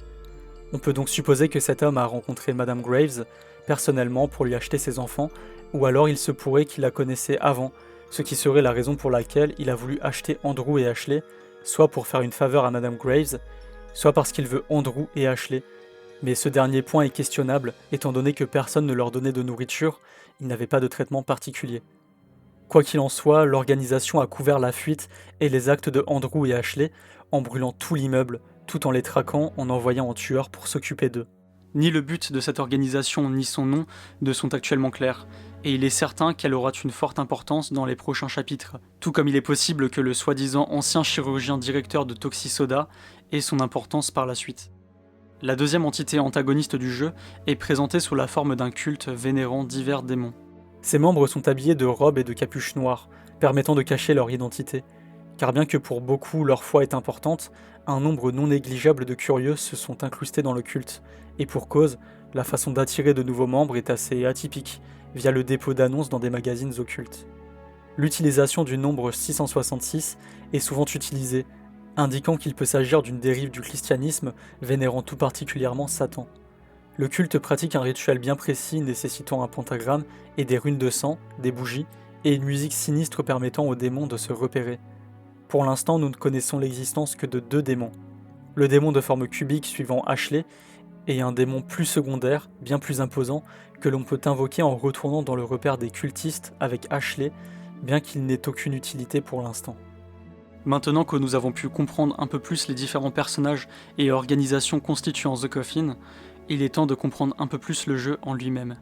[SPEAKER 2] On peut donc supposer que cet homme a rencontré Madame Graves personnellement pour lui acheter ses enfants, ou alors il se pourrait qu'il la connaissait avant, ce qui serait la raison pour laquelle il a voulu acheter Andrew et Ashley, soit pour faire une faveur à Madame Graves, soit parce qu'il veut Andrew et Ashley. Mais ce dernier point est questionnable, étant donné que personne ne leur donnait de nourriture, ils n'avaient pas de traitement particulier. Quoi qu'il en soit, l'organisation a couvert la fuite et les actes de Andrew et Ashley en brûlant tout l'immeuble, tout en les traquant en envoyant un tueur pour s'occuper d'eux.
[SPEAKER 1] Ni le but de cette organisation ni son nom ne sont actuellement clairs, et il est certain qu'elle aura une forte importance dans les prochains chapitres, tout comme il est possible que le soi-disant ancien chirurgien directeur de Toxisoda ait son importance par la suite. La deuxième entité antagoniste du jeu est présentée sous la forme d'un culte vénérant divers démons.
[SPEAKER 2] Ses membres sont habillés de robes et de capuches noires, permettant de cacher leur identité, car bien que pour beaucoup leur foi est importante, un nombre non négligeable de curieux se sont incrustés dans le culte, et pour cause, la façon d'attirer de nouveaux membres est assez atypique, via le dépôt d'annonces dans des magazines occultes. L'utilisation du nombre 666 est souvent utilisée, indiquant qu'il peut s'agir d'une dérive du christianisme vénérant tout particulièrement Satan. Le culte pratique un rituel bien précis nécessitant un pentagramme et des runes de sang, des bougies, et une musique sinistre permettant aux démons de se repérer. Pour l'instant, nous ne connaissons l'existence que de 2 démons. Le démon de forme cubique suivant Ashley, et un démon plus secondaire, bien plus imposant, que l'on peut invoquer en retournant dans le repère des cultistes avec Ashley, bien qu'il n'ait aucune utilité pour l'instant.
[SPEAKER 1] Maintenant que nous avons pu comprendre un peu plus les différents personnages et organisations constituant The Coffin, il est temps de comprendre un peu plus le jeu en lui-même.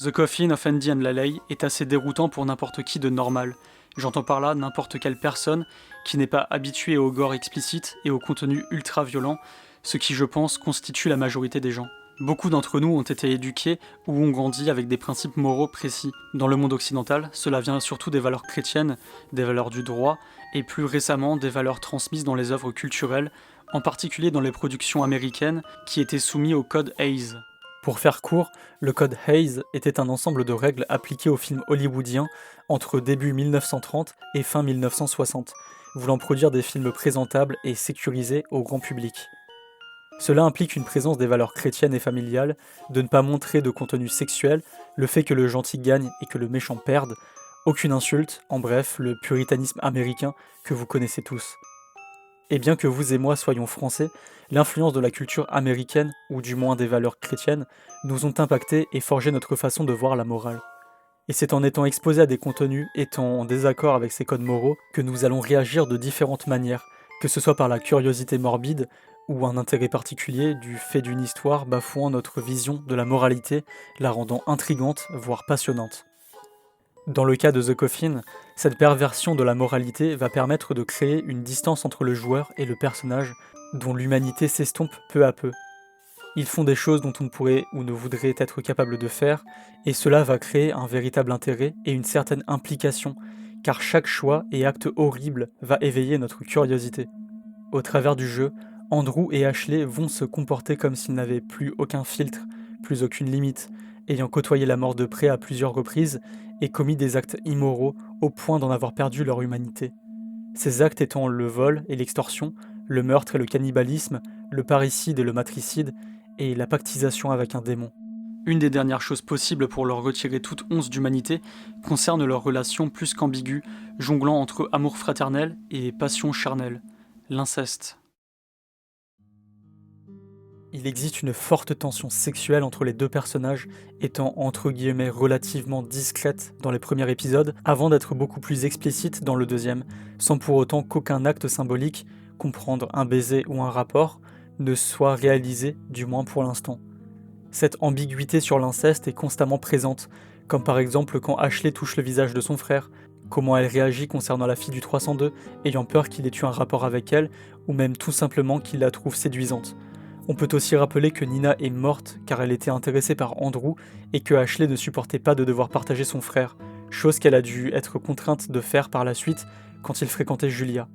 [SPEAKER 1] The Coffin of Andy and Laley est assez déroutant pour n'importe qui de normal. J'entends par là n'importe quelle personne qui n'est pas habituée au gore explicite et au contenu ultra violent, ce qui je pense constitue la majorité des gens. Beaucoup d'entre nous ont été éduqués ou ont grandi avec des principes moraux précis. Dans le monde occidental, cela vient surtout des valeurs chrétiennes, des valeurs du droit et plus récemment des valeurs transmises dans les œuvres culturelles, en particulier dans les productions américaines qui étaient soumises au code Hays.
[SPEAKER 2] Pour faire court, le code Hays était un ensemble de règles appliquées aux films hollywoodiens entre début 1930 et fin 1960, voulant produire des films présentables et sécurisés au grand public. Cela implique une présence des valeurs chrétiennes et familiales, de ne pas montrer de contenu sexuel, le fait que le gentil gagne et que le méchant perde, aucune insulte, en bref, le puritanisme américain que vous connaissez tous. Et bien que vous et moi soyons français, l'influence de la culture américaine, ou du moins des valeurs chrétiennes, nous ont impacté et forgé notre façon de voir la morale. Et c'est en étant exposés à des contenus étant en désaccord avec ces codes moraux que nous allons réagir de différentes manières, que ce soit par la curiosité morbide ou un intérêt particulier du fait d'une histoire bafouant notre vision de la moralité, la rendant intrigante, voire passionnante. Dans le cas de The Coffin, cette perversion de la moralité va permettre de créer une distance entre le joueur et le personnage dont l'humanité s'estompe peu à peu. Ils font des choses dont on ne pourrait ou ne voudrait être capable de faire, et cela va créer un véritable intérêt et une certaine implication, car chaque choix et acte horrible va éveiller notre curiosité. Au travers du jeu, Andrew et Ashley vont se comporter comme s'ils n'avaient plus aucun filtre, plus aucune limite, ayant côtoyé la mort de près à plusieurs reprises et commis des actes immoraux au point d'en avoir perdu leur humanité. Ces actes étant le vol et l'extorsion, le meurtre et le cannibalisme, le parricide et le matricide, et la pactisation avec un démon.
[SPEAKER 1] Une des dernières choses possibles pour leur retirer toute once d'humanité concerne leur relation plus qu'ambiguë, jonglant entre amour fraternel et passion charnelle, l'inceste.
[SPEAKER 2] Il existe une forte tension sexuelle entre les deux personnages, étant entre guillemets relativement discrète dans les premiers épisodes, avant d'être beaucoup plus explicite dans le deuxième, sans pour autant qu'aucun acte symbolique, comprendre un baiser ou un rapport, ne soit réalisé, du moins pour l'instant. Cette ambiguïté sur l'inceste est constamment présente, comme par exemple quand Ashley touche le visage de son frère, comment elle réagit concernant la fille du 302, ayant peur qu'il ait eu un rapport avec elle, ou même tout simplement qu'il la trouve séduisante. On peut aussi rappeler que Nina est morte car elle était intéressée par Andrew et que Ashley ne supportait pas de devoir partager son frère, chose qu'elle a dû être contrainte de faire par la suite quand il fréquentait Julia.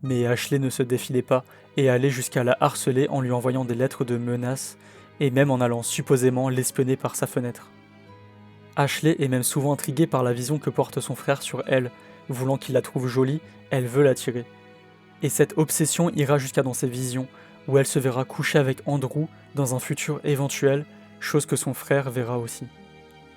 [SPEAKER 2] Mais Ashley ne se défilait pas et allait jusqu'à la harceler en lui envoyant des lettres de menaces et même en allant supposément l'espionner par sa fenêtre. Ashley est même souvent intriguée par la vision que porte son frère sur elle, voulant qu'il la trouve jolie, elle veut l'attirer. Et cette obsession ira jusqu'à dans ses visions, où elle se verra coucher avec Andrew dans un futur éventuel, chose que son frère verra aussi.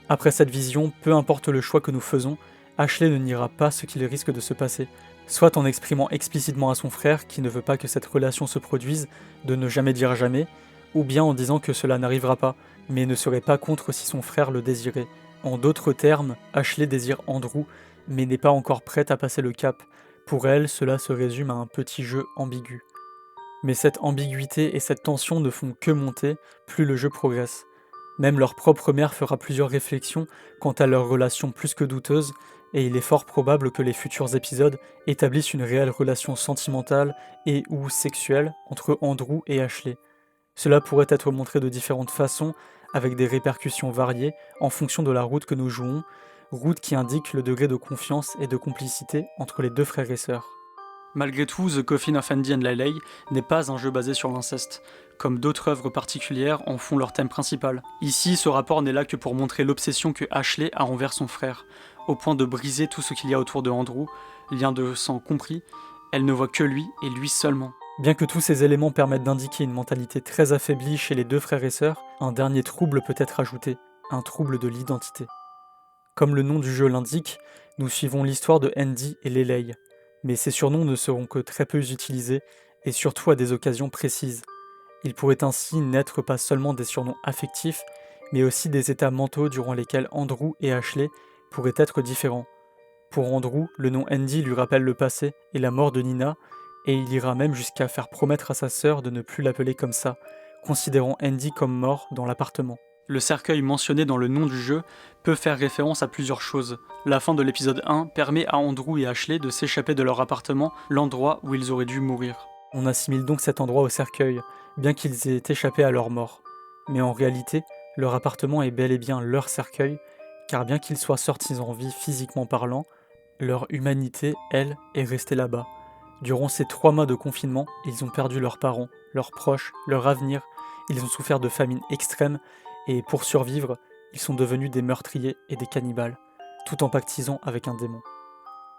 [SPEAKER 2] Après cette vision, peu importe le choix que nous faisons, Ashley ne niera pas ce qu'il risque de se passer, soit en exprimant explicitement à son frère qui ne veut pas que cette relation se produise, de ne jamais dire jamais, ou bien en disant que cela n'arrivera pas, mais ne serait pas contre si son frère le désirait. En d'autres termes, Ashley désire Andrew, mais n'est pas encore prête à passer le cap. Pour elle, cela se résume à un petit jeu ambigu. Mais cette ambiguïté et cette tension ne font que monter plus le jeu progresse. Même leur propre mère fera plusieurs réflexions quant à leur relation plus que douteuse, et il est fort probable que les futurs épisodes établissent une réelle relation sentimentale et ou sexuelle entre Andrew et Ashley. Cela pourrait être montré de différentes façons, avec des répercussions variées en fonction de la route que nous jouons, route qui indique le degré de confiance et de complicité entre les deux frères et sœurs.
[SPEAKER 1] Malgré tout, The Coffin of Andy and Lily n'est pas un jeu basé sur l'inceste, comme d'autres œuvres particulières en font leur thème principal. Ici, ce rapport n'est là que pour montrer l'obsession que Ashley a envers son frère, au point de briser tout ce qu'il y a autour de Andrew, lien de sang compris, elle ne voit que lui et lui seulement.
[SPEAKER 2] Bien que tous ces éléments permettent d'indiquer une mentalité très affaiblie chez les deux frères et sœurs, un dernier trouble peut être ajouté, un trouble de l'identité. Comme le nom du jeu l'indique, nous suivons l'histoire de Andy et Lelei, mais ces surnoms ne seront que très peu utilisés, et surtout à des occasions précises. Ils pourraient ainsi n'être pas seulement des surnoms affectifs, mais aussi des états mentaux durant lesquels Andrew et Ashley pourraient être différents. Pour Andrew, le nom Andy lui rappelle le passé et la mort de Nina, et il ira même jusqu'à faire promettre à sa sœur de ne plus l'appeler comme ça, considérant Andy comme mort dans l'appartement.
[SPEAKER 1] Le cercueil mentionné dans le nom du jeu peut faire référence à plusieurs choses. La fin de l'épisode 1 permet à Andrew et Ashley de s'échapper de leur appartement, l'endroit où ils auraient dû mourir.
[SPEAKER 2] On assimile donc cet endroit au cercueil, bien qu'ils aient échappé à leur mort. Mais en réalité, leur appartement est bel et bien leur cercueil, car bien qu'ils soient sortis en vie physiquement parlant, leur humanité, elle, est restée là-bas. Durant ces 3 mois de confinement, ils ont perdu leurs parents, leurs proches, leur avenir, ils ont souffert de famine extrême, et pour survivre, ils sont devenus des meurtriers et des cannibales, tout en pactisant avec un démon.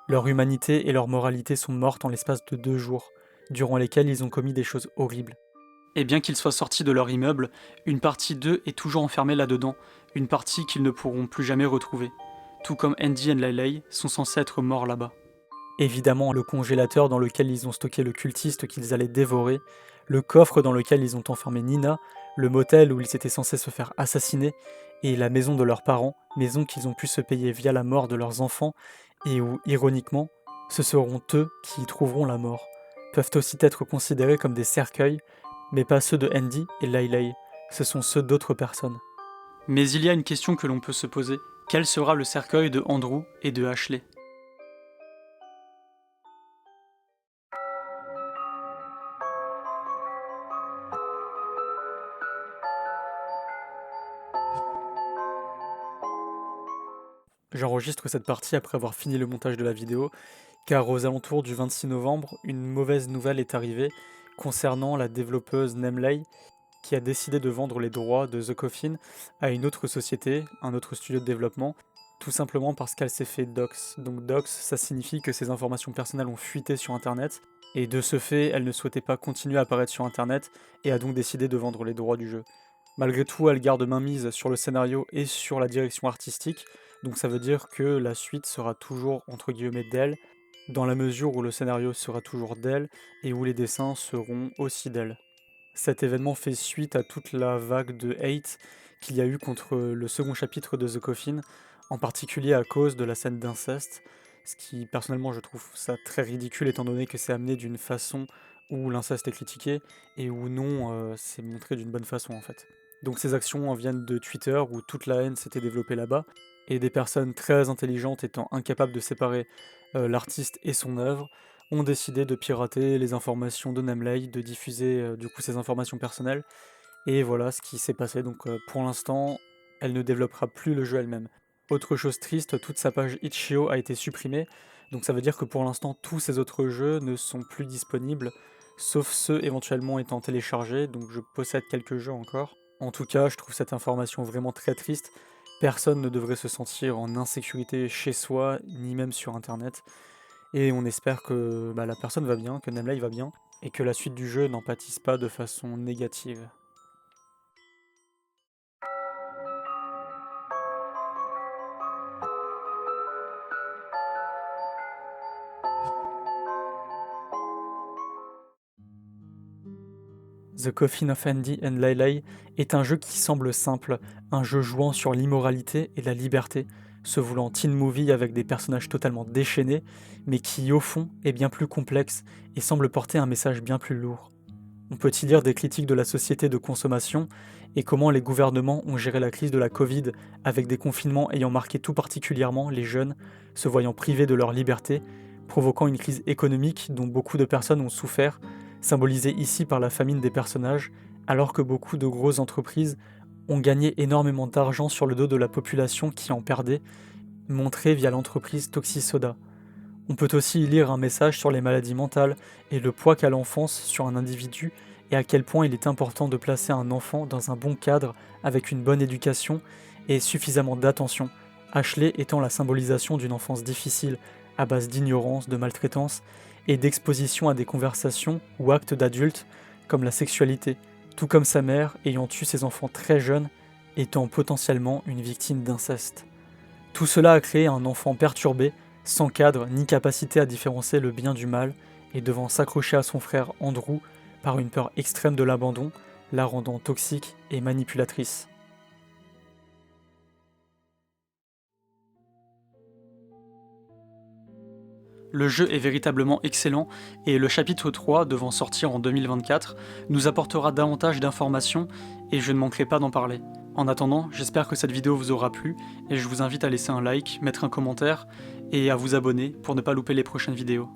[SPEAKER 2] Leur humanité et leur moralité sont mortes en l'espace de 2 jours, durant lesquels ils ont commis des choses horribles.
[SPEAKER 1] Et bien qu'ils soient sortis de leur immeuble, une partie d'eux est toujours enfermée là-dedans, une partie qu'ils ne pourront plus jamais retrouver. Tout comme Andy et Lily sont censés être morts là-bas.
[SPEAKER 2] Évidemment, le congélateur dans lequel ils ont stocké le cultiste qu'ils allaient dévorer, le coffre dans lequel ils ont enfermé Nina, le motel où ils étaient censés se faire assassiner, et la maison de leurs parents, maison qu'ils ont pu se payer via la mort de leurs enfants, et où, ironiquement, ce seront eux qui y trouveront la mort, peuvent aussi être considérés comme des cercueils, mais pas ceux de Andy et Lily, ce sont ceux d'autres personnes.
[SPEAKER 1] Mais il y a une question que l'on peut se poser. Quel sera le cercueil de Andrew et de Ashley ?
[SPEAKER 2] J'enregistre cette partie après avoir fini le montage de la vidéo, car aux alentours du 26 novembre, une mauvaise nouvelle est arrivée concernant la développeuse Nemley, qui a décidé de vendre les droits de The Coffin à une autre société, un autre studio de développement, tout simplement parce qu'elle s'est fait dox. Donc dox, ça signifie que ses informations personnelles ont fuité sur Internet, et de ce fait, elle ne souhaitait pas continuer à apparaître sur Internet, et a donc décidé de vendre les droits du jeu. Malgré tout, elle garde mainmise sur le scénario et sur la direction artistique, donc ça veut dire que la suite sera toujours entre guillemets d'elle, dans la mesure où le scénario sera toujours d'elle et où les dessins seront aussi d'elle. Cet événement fait suite à toute la vague de hate qu'il y a eu contre le second chapitre de The Coffin, en particulier à cause de la scène d'inceste, ce qui personnellement je trouve ça très ridicule étant donné que c'est amené d'une façon où l'inceste est critiqué et où non, c'est montré d'une bonne façon en fait. Donc ces actions en viennent de Twitter où toute la haine s'était développée là-bas et des personnes très intelligentes étant incapables de séparer l'artiste et son œuvre ont décidé de pirater les informations de Namley, de diffuser du coup ses informations personnelles. Et voilà ce qui s'est passé. Donc pour l'instant, elle ne développera plus le jeu elle-même. Autre chose triste, toute sa page Itch.io a été supprimée. Donc ça veut dire que pour l'instant, tous ces autres jeux ne sont plus disponibles, sauf ceux éventuellement étant téléchargés. Donc je possède quelques jeux encore. En tout cas, je trouve cette information vraiment très triste. Personne ne devrait se sentir en insécurité chez soi, ni même sur Internet. Et on espère que la personne va bien, que Namley va bien, et que la suite du jeu n'en pâtisse pas de façon négative. The Coffin of Andy and Laylay est un jeu qui semble simple, un jeu jouant sur l'immoralité et la liberté, se voulant teen movie avec des personnages totalement déchaînés, mais qui au fond est bien plus complexe et semble porter un message bien plus lourd. On peut y lire des critiques de la société de consommation et comment les gouvernements ont géré la crise de la Covid avec des confinements ayant marqué tout particulièrement les jeunes, se voyant privés de leur liberté, provoquant une crise économique dont beaucoup de personnes ont souffert, symbolisée ici par la famine des personnages, alors que beaucoup de grosses entreprises ont gagné énormément d'argent sur le dos de la population qui en perdait, montré via l'entreprise Toxisoda. On peut aussi y lire un message sur les maladies mentales et le poids qu'a l'enfance sur un individu et à quel point il est important de placer un enfant dans un bon cadre avec une bonne éducation et suffisamment d'attention, Ashley étant la symbolisation d'une enfance difficile à base d'ignorance, de maltraitance et d'exposition à des conversations ou actes d'adultes comme la sexualité, tout comme sa mère ayant tué ses enfants très jeunes étant potentiellement une victime d'inceste. Tout cela a créé un enfant perturbé, sans cadre ni capacité à différencier le bien du mal, et devant s'accrocher à son frère Andrew par une peur extrême de l'abandon, la rendant toxique et manipulatrice.
[SPEAKER 1] Le jeu est véritablement excellent et le chapitre 3, devant sortir en 2024, nous apportera davantage d'informations et je ne manquerai pas d'en parler. En attendant, j'espère que cette vidéo vous aura plu et je vous invite à laisser un like, mettre un commentaire et à vous abonner pour ne pas louper les prochaines vidéos.